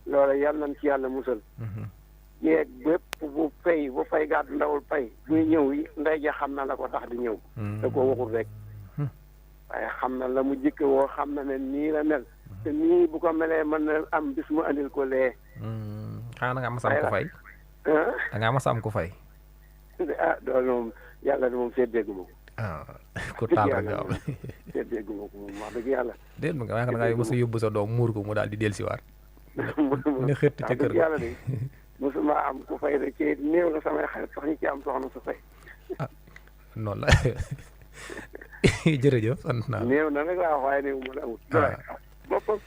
loola yàlla nañ ci yàlla musal. jéeg bépp bu fay gàddu ndawul pay buy ñëw yi ndey ja xam na la ko tax di ñëw. da ko waxul rek. waaye xam na la mu jikko woo xam na ne nii la mel. te nii bu ko melee mën na am bis mu andil ko lee. xanaa nga mas am ko fay. da ngaa mas am ko fay. loolu moom yàlla de moom seet déggu ma ko. ku taal rek nga am. seet déggu ma ko moom wax dëgg yàlla. déet ma nga ngaa mos a yóbbu sa doom muur ko mu daal di dellusiwaat. ne xëtt ca kër ga yàlla de mosuma am ku fay rek ci néew na samay xarit sax ñu ci am soxna su fay. noonu la jërëjëf sant naa. néew na nag laa wax waaye néew mu la amut. boppam.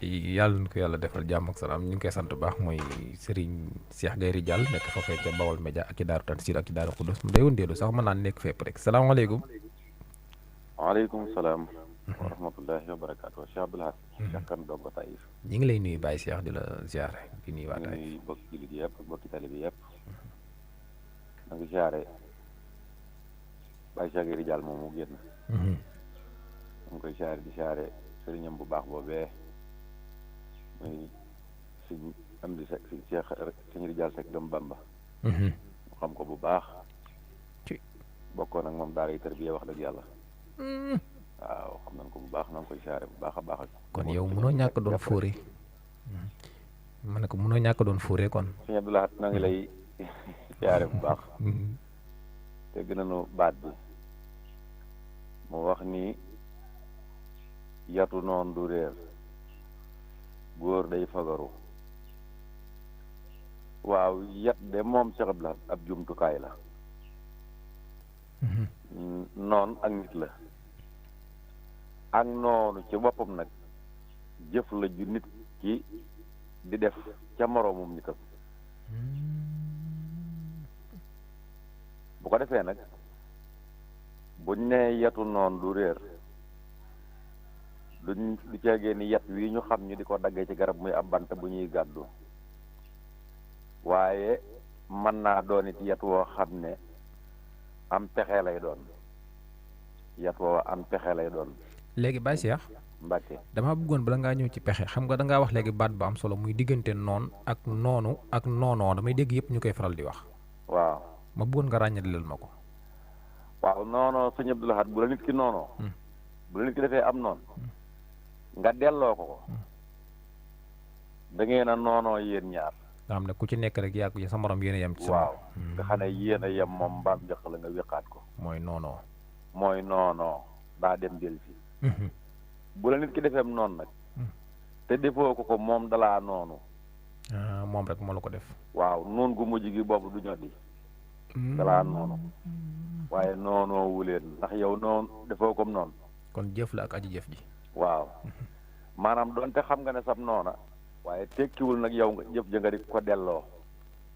yàlla na ko yàlla defal jàmm ak salaam ñu ngi koy sant bu baax mooy Serigne Cheikh Gaye Ridial nekk foofee ca Bawol Média ak ci Daaru Tansiir ak ci Daaru Xudus mu day wëndeelu sax mën naa nekk fépp rek salaamaaleykum. waaleykum salaam. wa rahmatullahi wa barakaatu Cheikh Abdoul Ahad. Cheikh Kane Dongo Taïf. ñu ngi lay nuyu Baye Cheikh di la ziare di nuyu waa Taïf. ñu ngi bokki jullit yëpp bokki talibi yëpp. ma ngi ziare Baye Cheikh Gaye Ridial moom mu génn. ma ngi koy ziare di ziare sëriñam bu baax boobee. muy suñ am di sek suñ Cheikh suñu Ridial Seck doomu Bamba. mu xam ko bu baax. bokkoon ak moom daara yi tarbiya wax dëgg yàlla. waaw xam nañ ko bu baax na nga koy siyaare bu baax a baax. kon yow mënoo ñàkk doon fóore. ma ne ko mënoo ñàkk doon fóore kon. sëñ Abdoul Ahad na ngi lay siyaare bu baax. te gën a nu baat bi. mu wax ni yatu noon du réer. góor day fagaru. waaw yat de moom Cheikh Abdoul Ahad ab jumtukaay la. noon ak nit la. ak noonu ci boppam nag jëf la ju nit ki di def ca moroomum nitam. bu ko defee nag buñ ne yatu noon du réer du ceegee ni yat wi ñu xam ñu di ko daggee ci garab muy ab bant bu ñuy gàddu waaye mën naa doon it yat woo xam ne am pexe lay doon yat woo am pexe lay doon. léegi Baye Cheikh Mbacke damaa bëggoon bala ngaa ñëw ci pexe xam nga dangaa wax léegi baat ba am solo muy diggante noon ak noonu ak noonoo damay dégg yëpp ñu koy faral di wax. waaw ma bëggoon nga ràññaleel ma ko. waaw noonoo sëñ Abdoul Ahad bu la nit ki noonoo. bu la nit ki defee am noon nga delloo ko da ngeen a noonoo yéen ñaar. nga xam ne ku ci nekk rek yaa sa morom yéen a yem. ci sa waaw nga xam ne yéen a yem moom mbaam njëkk la nga wéqaat ko. mooy noonoo. mooy noonoo daa dem del fi bu la nit ki defeem noonu nag te defoo ko moom dalaa noonu. moom rek moo la ko def. waaw noon gu mujj gi boobu du ñoddi dalaa noonu waaye noonoo wuleen ndax yow noonu defoo ko noonu. kon jëf la ak aji jëf ji. waaw maanaam doonte xam nga ne sab noona waaye tekkiwul nag yow nga jëf ja nga di ko delloo.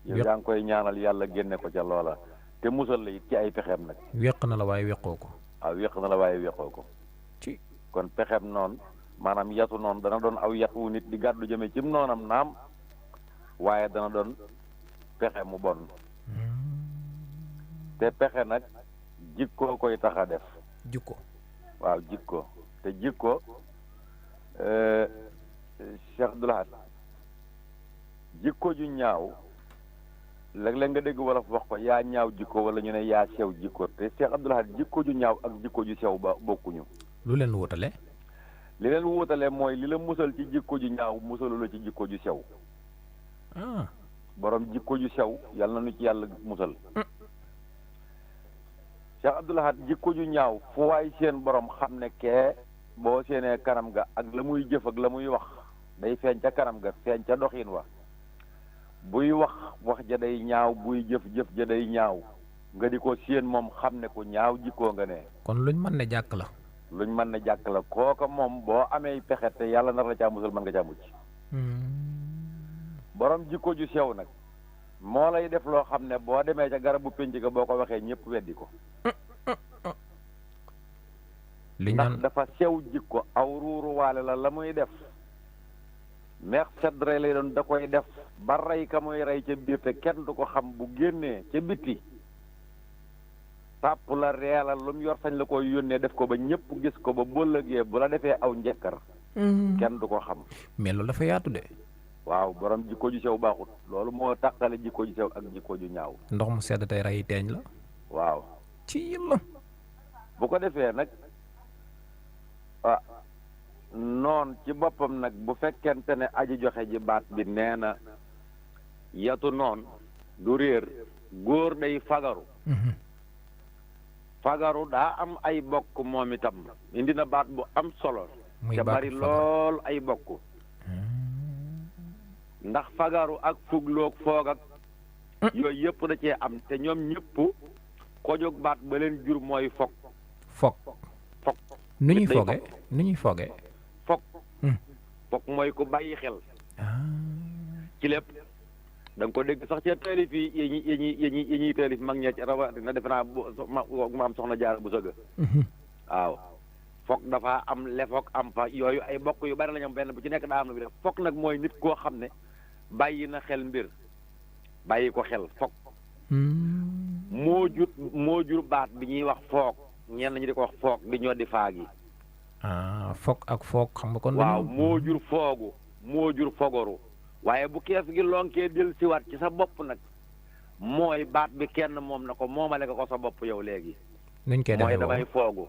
yow yaa ngi koy ñaanal yàlla génne ko ca loola te musal la it ci ay pexeem nag. weq na la waaye weqoo ko. waaw weq na la waaye weqoo ko. ci kon pexeem noonu maanaam yatu noonu dana doon aw yat wu nit di gàddu jëme cim noonam naam waaye dana doon pexe mu bon. te pexe nag jikkoo koy tax a def. jikko waaw jikko te jikko Cheikh Abdoul Ahad jikko ju ñaaw léeg-léeg nga dégg wolof wax ko yaa ñaaw jikko wala ñu ne yaa sew jikko te Cheikh Abdoul Ahad jikko ju ñaaw ak jikko ju sew ba bokkuñu. lu leen wutale. li leen wutale mooy li la musal ci jikko ju ñaaw musalu la ci jikko ju sew. borom jikko ju sew yàlla na nu ci yàlla musal. Cheikh Abdoul Ahad jikko ju ñaaw fu waay seen borom xam ne kee boo seenee kanam ga ak la muy jëf ak la muy wax day feeñ ca kanam ga feeñ ca doxin wa buy wax ja day ñaaw buy jëf ja day ñaaw nga di ko seen moom xam ne ku ñaaw jikkoo nga ne. kon luñ mën ne jàkk la. luñ mën ne jàkk la kooka moom boo amee pexe te yàlla nar la caa musal mën nga caa mucc. borom jikko ju sew nag moo lay def loo xam ne boo demee ca garabu pénc ga boo ko waxee ñëpp weddi ko. li ndax dafa sew jikko aw ruuruwaale la muy def meex seddre lay doon da koy def ba rey ka muy rey ca biir te kenn du ko xam bu génnee ca biti tàpp la reelal lu mu yor sañ la koy yónnee def ko ba ñëpp gis ko ba bëllëgee bu la defee aw njëkkar kenn du ko xam mais loolu dafa yaatu de. waaw borom jikko ju sew baaxut loolu moo tàqale jikko ju sew ak jikko ju ñaaw ndox mu sedd tey rey teeñ la. waaw ci yàlla. bu ko defee nag ah noon ci boppam nag bu fekkente ne aji joxe ji baat bi nee na yatu noon du réer góor day fagaru fagaru daa am ay bokk moom itam indi na baat bu am solo te bari lool ay bokk ndax fagaru ak fugloog foog ak yooyu yëpp da cee am te ñoom ñëpp ko jóg baat ba leen jur mooy fog nu ñuy foge fog mooy ku bàyyi xel ci lépp da nga ko dégg sax ca taalif yi yi ñuy taalif mag ñee ci rawatina defe naa ma am soxna jaar bu sëgg waaw fog dafa am lefoog am fa yooyu ay bokk yu bari la ñoom benn bu ci nekk daa am na bi def fog nag mooy nit koo xam ne bàyyi na xel mbir bàyyi ko xel fog moo jur baat bi ñuy wax foog ñenn ñi di ko wax foog di ñoo di faag yi foog ak foog xam nga kon waaw moo jur foogu moo jur fogoru waaye bu kees gi lonkee del siwaat ci sa bopp nag mooy baat bi kenn moom na ko moomale nga ko sa bopp yow léegi nuñ koy defee mooy damay foogu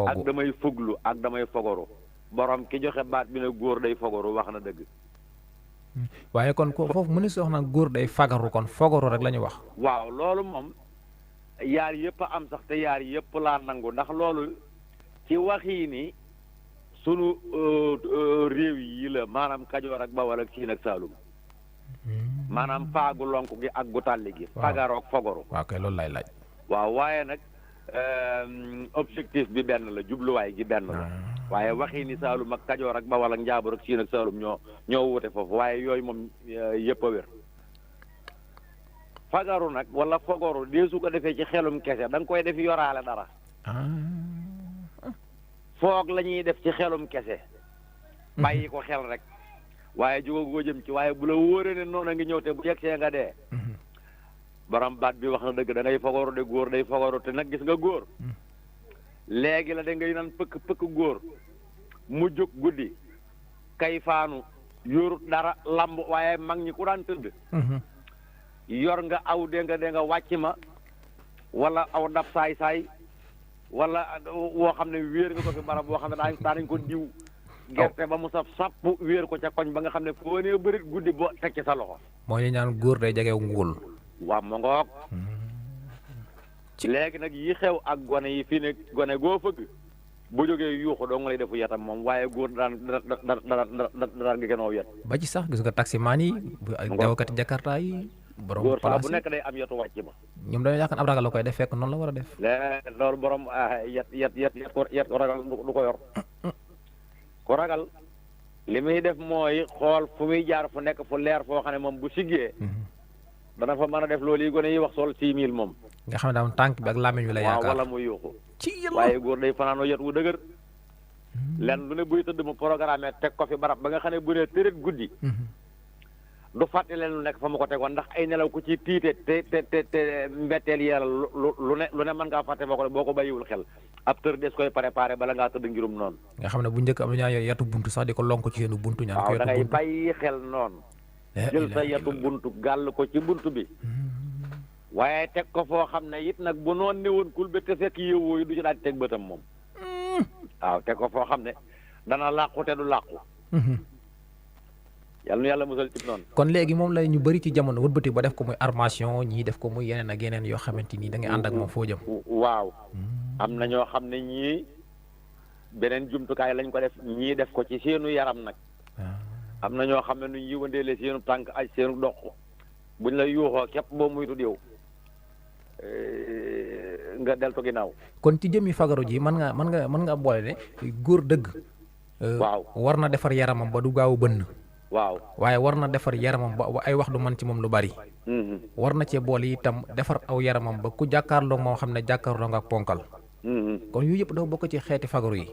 ak damay fuglu ak damay fogoru borom ki joxe baat bi ne góor day fogoru wax na dëgg waaye kon ko foofu mu ne si wax nag góor day fagaru kon fogoru rek la ñu wax waaw loolu moom yaar yëpp a am sax te yaar yëpp laa nangu ndax loolu ci waxii ni sunu réew yi la maanaam Kajoor ak Bawol ak Siin ak Saalum maanaam faagu lonk gi ak gu tàlli gi fagarook fogoru waaw kay loolu lay laaj waaw waaye nag objectif bi benn la jubluwaay gi benn la waaye waxii ni Saalum ak Kajoor ak Bawol ak Njaambur ak Siin ak Saalum ñoo wute foofu waaye yooyu moom yëpp a wér fagaru nag wala fogoru dee su ko defee ci xelum kese da nga koy def yoraale dara foog la ñuy def ci xelum kese bàyyi ko xel rek waaye jógagoo jëm ci waaye bu la wóoree ne noonu a ngi ñëw te bu yegsee nga dee borom baat bi wax na dëgg da ngay fogoru de góor day fogoru te nag gis nga góor léegi la da ngay naan pëkk góor mu jóg guddi kay faanu yorut dara lamb waaye mag ñi ku daan tëdd yor nga aw dee nga wàcc ma wala aw dab saay wala woo xam ne wéer nga ko fi barab boo xam ne daanañ ko diw gerte ba mu saf sàpp wéer ko ca koñ ba nga xam ne foo nee bërit guddi boo teg ci sa loxo moo ñu ñaan góor day jegew nguul waaw ma ngoog léegi nag yi xew ak gone yi fii ne gone goo fëgg bu jógee yuuxu doo nga lay defu yetam moom waaye góor daan nga gënoo yet ba ci sax gis nga taximaan yi dawakati jakarta yi borom góor saa bu nekk day am yetu wàcc ma ñoom dañoo yaakaar ab ragal la koy def fekk noonu la war a def loolu borom yet ko ragal du ko yor ku ragal li muy def mooy xool fu muy jaar fu nekk fu leer foo xam ne moom bu siggee dana fa mën a def loolu yi gone yi wax sol 6000 moom nga xam ne daam tànk bi ak làmmiñ wi la yaakaar wala muy yuuxu waaye góor day fanaanoo yet wu dëgër len lu ne buy tëdd mu programme teg ko fi barab ba nga xam ne bu ne tërét guddi du fàtte leen lu nekk fa mu ko tegoon ndax ay nelaw ku ci tiite te mbetteel yàlla lu ne mën ngaa fàtte boo ko bàyyiwul xel ab tër des koy préparé bala ngaa tëdd ngirum noonu nga xam ne bu njëkk am ñaa yatu buntu sax di ko lonk ci seenu buntu ñaan waaw da ngay bàyyi xel noonu jël sa yatu buntu gàll ko ci buntu bi waaye teg ko foo xam ne it nag bu noon ne woon kul ba te fekk yëwoo yi du ci daal di teg bëtam moom waaw teg ko foo xam ne dana làqu te du làqu yàlla nu yàlla musal ci noonu kon léegi moom lay ñu bëri ci jamono wëlbati ba def ko muy armation ñii def ko muy yeneen ak yeneen yoo xamante ni da ngay ànd ak moom foo jëm waaw am na ñoo xam ne ñii beneen jumtukaay lañ ko def ñii def ko ci seenu yaram nag am na ñoo xam ne nu ñuy wëndeele seenu tànk aj seenu dox buñ la yuuxoo képp boo muytu yow nga deltu ginnaaw kon ci jëmmi fagaru ji mën nga boole ne góor dëgg waaw war na defar yaramam ba du gaaw bënn waaw waaye war na defar yaramam ba ay wax du mën ci moom lu bari war na cee boole itam defar aw yaramam ba ku jàkkaarloo moo xam ne jàkkaarloo nga ak ponkal kon yooyu yëpp dafa bokk ci xeeti fagaru yi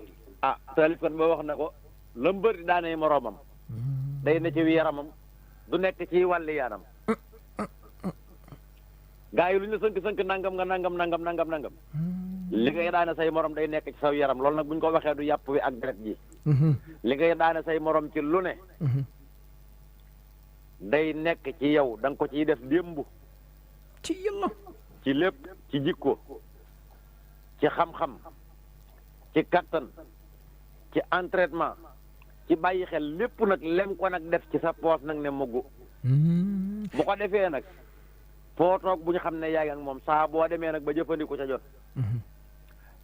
taalifkat ba wax na ko la mbër di daanee moroomam day ne ci yaramam du nekk ci wàlli yaanam gaa yi lu ñu sënk nangam nga nangam li ngay daane say morom day nekk ci saw yaram loolu nag bu ñu ko waxee du yàpp wi ak deret ji li ngay daane say morom ci lu ne day nekk ci yow da nga ko ciy def démb ci yàlla ci lépp ci jikko ci xam-xam ci kattan ci entraînement ci bàyyi xel lépp nag lem ko nag def ci sa poos nag ne muggu bu ko defee nag foo toog bu ñu xam ne yaa ngi ak moom saa boo demee nag ba jëfandiku ca jot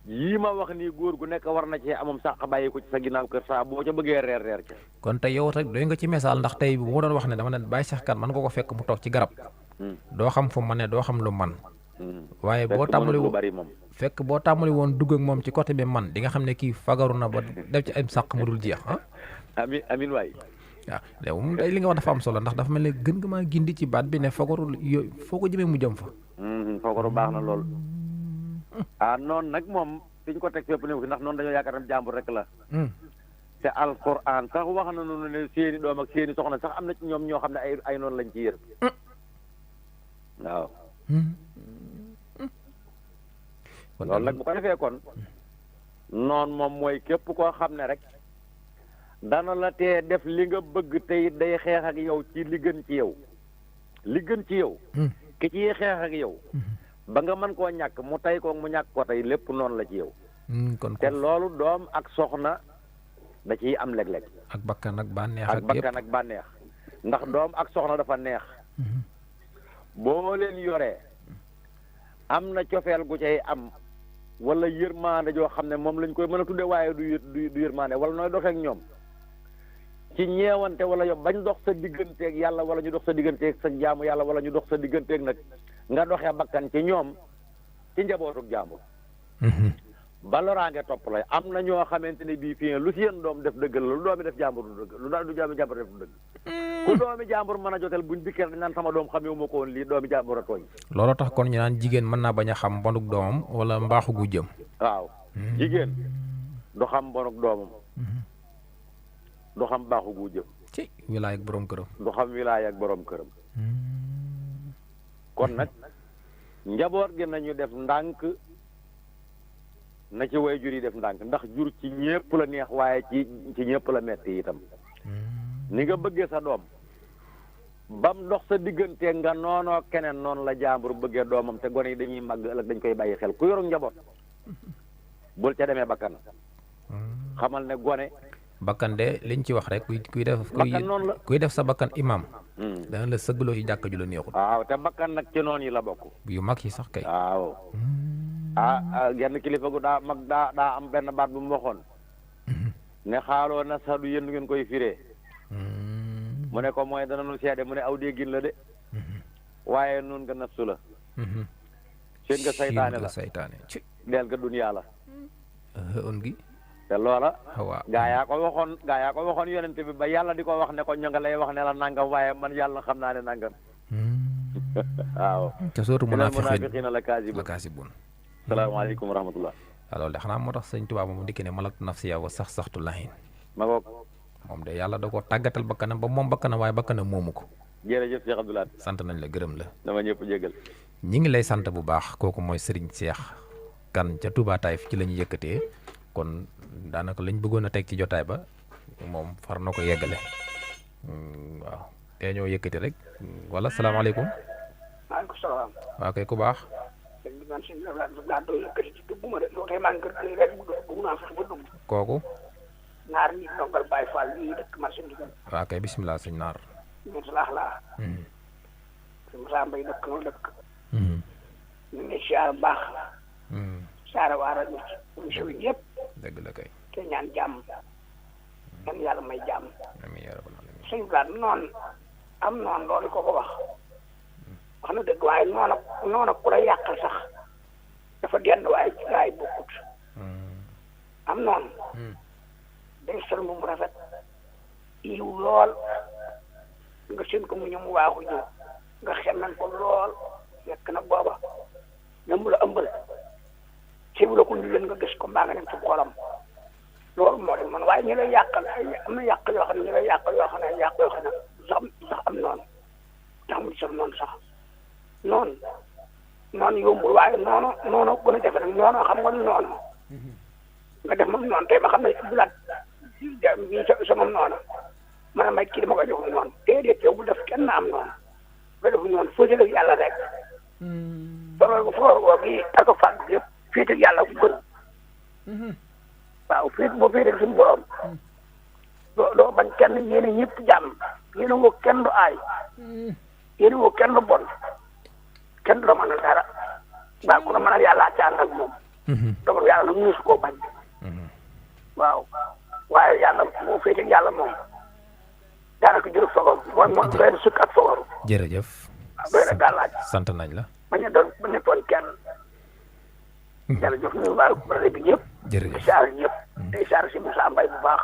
yii ma wax nii góor gu nekk war na cee amam sàq bàyyi ko ci sa ginnaaw kër saa boo ca bëggee reer ca kon tey yow rek doy nga ci misaal ndax tey bu ma doon wax ne dama ne Baye Cheikh Kane man nga ko fekk mu toog ci garab doo xam fu man ne doo xam lu man waaye boo tàmmali fekk boo tàmmali woon dugg ak moom ci côté bi man di nga xam ne kii fagaru na ba def ci ay sàq mu dul jeex amin waay waaw léegi moom day li nga wax dafa am solo ndax dafa mel ne gën nga maa gindi ci baat bi ne fagaru yooyu foo ko jëmee mu jëm fa fagaru baax na lool noonu nag moom fi ñu ko teg fépp néew ndax noonu dañoo yaakaar ne jàmbur rek la te alquran sax wax na noonu ne seeni doom ak seeni soxna sax am na ci ñoom ñoo xam ne ay noonu lañ ci yër waaw loolu nag bu ko defee kon noonu moom mooy képp koo xam ne rek dana la tee def li nga bëgg tey day xeex ak yow ci li gën ci yow li gën ci yow ki ciy xeex ak yow ba nga mën koo ñàkk mu tey ko mu ñàkk ko tey lépp noonu la ci yow te loolu doom ak soxna da ciy am léeg-léeg ak bakkan ak bànneex ak bakkan ak bànneex ndax doom ak soxna dafa neex boo leen yoree am na cofeel gu cay am wala yërmaande joo xam ne moom lañ koy mën a tudde waaye du yërmaande wala nooy doxeek ñoom ci ñeewante wala yow bañ dox sa digganteeg yàlla wala ñu dox sa digganteeg sa jaamu yàlla wala ñu dox sa digganteeg nag nga doxee bakkan ci ñoom ci njabootuk jaambur ba loraange topp lay am na ñoo xamante ne bii fii lu si yéen doom def dëgg la lu doomi def jàmbur du dëgg lu du doomi jàmbur def du dëgg ku doomi jàmbur mën a jotel buñ dikkee dañ naan sama doom xamewu ma ko woon lii doomi jàmbur a tooñ looloo tax kon ñu naan jigéen mën naa bañ a xam mbonuk doomam wala mbaaxu gu jëm waaw jigéen du xam mbonuk doomam du xam baaxu gu jëm ci wilaay ak borom këram du xam wilaay ak borom këram kon nag njaboot gi nañu def ndànk na ci way jur yi def ndànk ndax jur ci ñépp la neex waaye ci ñépp la metti itam ni nga bëggee sa doom bam dox sa diggante nga noonoo keneen noonu la jàmbur bëggee doomam te gone yi dañuy màgg ëllëg dañ koy bàyyi xel ku yoru njaboot bul ca demee bakkan xamal ne gone bakkan de liñ ci wax rek kuy def sa bakkan imam dana la sëggloo ci jàkka ju la neexul waaw te bakkan nag ci noon yi la bokk yu mag yi sax kay waaw genn kilifa gu daa mag daa am benn baat bu mu waxoon ne xaaloo na sax du yéen ngeen koy firee mu ne ko mooy dana nu seede mu ne aw déggin la de waaye nun nga nafsu la seen nga saytaane la deel nga duniyaa la on gi te loola gaa yaa ko waxoon yonente bi ba yàlla di ko wax ne ko ñu nga lay wax ne la nangam waaye man yàlla xam naa ne nangam waaw te surtout munaafiqiina la kaasibun salaamaaleykum wa rahmatullah alors de xanaa moo tax sëñ Tuubaa moom dikk ne malak nafsiya wa sax saxtu lahin ma ngoog moom de yàlla da ko tàggatal bakkanam ba moom bakkanam waaye bakkanam moomu ko jërëjëf Cheikh Abdoulaye sant nañ la gërëm la dama ñëpp jégal ñi ngi lay sant bu baax kooku mooy Serigne Cheikh Kane ca Touba Taïf ci la ñu yëkkatee kon daanaka lañ bëggoon a teg ci jotaay ba moom far na ko yeggale waaw te ñoo yëkkati rek wala salaamaaleykum. maaleykum salaam. waaw kay ku baax. kooku. naar ñi ndongal Baye Fall yi dëkk marché bi. waaw kay bisimilah sëñ naar. ñun salaax laa. sëñ Moussa Mbaye dëkk noonu dëkk. ñu ngi siyaar baax. siyaar waara ñu ci émission yi yëpp. dëgg la kay. te ñaan jàmm. yan yàlla may jàmm. amiin yaa rabbal aalamiin. sëñ Blaat noonu am noonu loolu ko wax. wax na dëgg waaye noonu ku la yàqal sax dafa genn waaye ci gaa yi bokkut. am noonu. day sol mu rafet yiw lool nga seen ko mu ñëw mu waaxu ñëw nga xemmen ko lool fekk na booba na mu la ëmbal ci bu la ko ñu leen nga gis ko mbaa nga dem ci xolam loolu moo di man waaye ñu lay yàqal am na yàq yoo xam ne ñu lay yàqal yoo xam ne yàq yoo xam ne sax am noonu tax mu sax noonu sax noonu yombul waaye noonu gën a jafe nag noonu xam nga noonu nga def moom noonu tey ma xam ne bulaat bi sama noonu man may kii dama koy jox noonu déedéet yow bu def kenn am noonu nga def noonu fësal ak yàlla rek foor gi ak fàgg yëpp féete ak yàlla bu gën waaw boo féete ak suñu borom doo bañ kenn yéene ñëpp jàmm yéene woo kenn du aay yéene woo kenn du bon kenn du la mën a dara waaw ku la mën a yàlla caan ak moom dogal yàlla lu musu koo bañ waaw waaye yàlla moo féete ak yàlla moom daanaka jërëjëf fogoru mooy doy na sukk ak fogoru jërëjëf doy na gàllaaj sant nañ la bañ a toon kenn jërëjëf ñu waa rajo bi ñëpp jërëjëf saar ñëpp day saar si Moussa Mbaye bu baax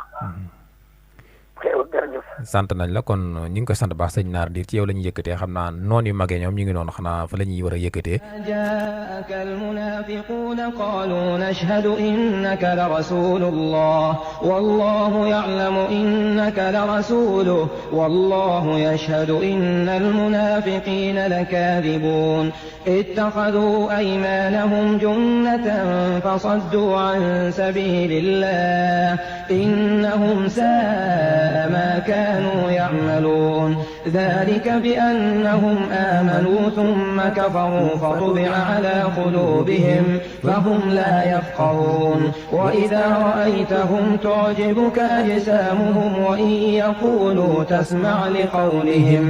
xew jërëjëf sant nañ la kon ñu ngi koy sant baax sëñ Naar Diir ci yow la ñu yëkkatee xam naa noon yu magee ñoom ñu ngi noonu xanaa fa la ñuy war a yëkkatee jaa'aka al-munaafiquuna qaaluu nashhadu innaka la rasuulullah wallaahu ya'lamu innaka la rasuuluhu wallaahu yashhadu inna al-munaafiqiina lakaadibuun ittakhaduu aymaanahum junnatan fasadduu an sabiilillah innahum saa'a ما كانوا يعملون ذلك بأنهم آمنوا ثم كفروا فطبع على قلوبهم فهم لا يفقهون وإذا رأيتهم تعجبك أجسامهم وإن يقولوا تسمع لقولهم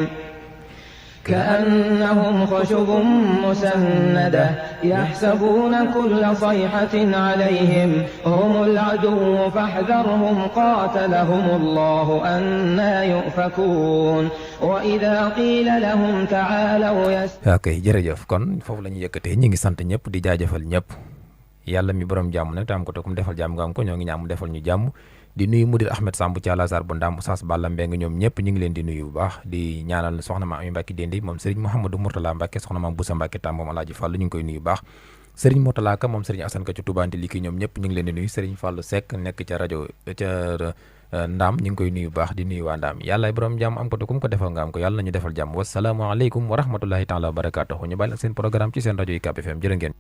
كأنهم خشب مسندة يحسبون كل صيحة عليهم هم العدو فاحذرهم قاتلهم الله أنا يؤفكون وإذا قيل لهم تعالوا ok jërëjëf kon foofu la ñu yëkkatee ñi ngi sant ñëpp di jaajëfal ñëpp yàlla mi borom jàmm nag te am ko te kum defal jàmm nga am ko ñoo ngi ñaan mu defal ñu jàmm di nuyu mudir Ahmed Samb ci Al-Azhar bu Ndam Oustaz Balla Mbeng ñoom ñëpp ñu ngi leen di nuyu bu baax di ñaanal soxna maam Ami Mbacke Dendi moom Serigne Mouhamadou Mourtala Mbacke soxna maam Boussa Mbacke tam moom Alaaji Fall ñu ngi koy nuyu bu baax Serigne Mourtala Ka moom Serigne Assane Ka ci Toubanti liki ñoom ñëpp ñu ngi leen di nuyu Serigne Fall Seck nekk ca rajo ca Ndam ñu ngi koy nuyu bu baax di nuyu waa Ndam yàlla borom jàmm am ko te kum ko defal nga am ko yàlla nañu defal jàmm wasalaamaaleykum wa rahmatullahi taala wa barakatuhu ñu bàyyi ak seen programme ci seen rajo UCAB FM jërë ngeen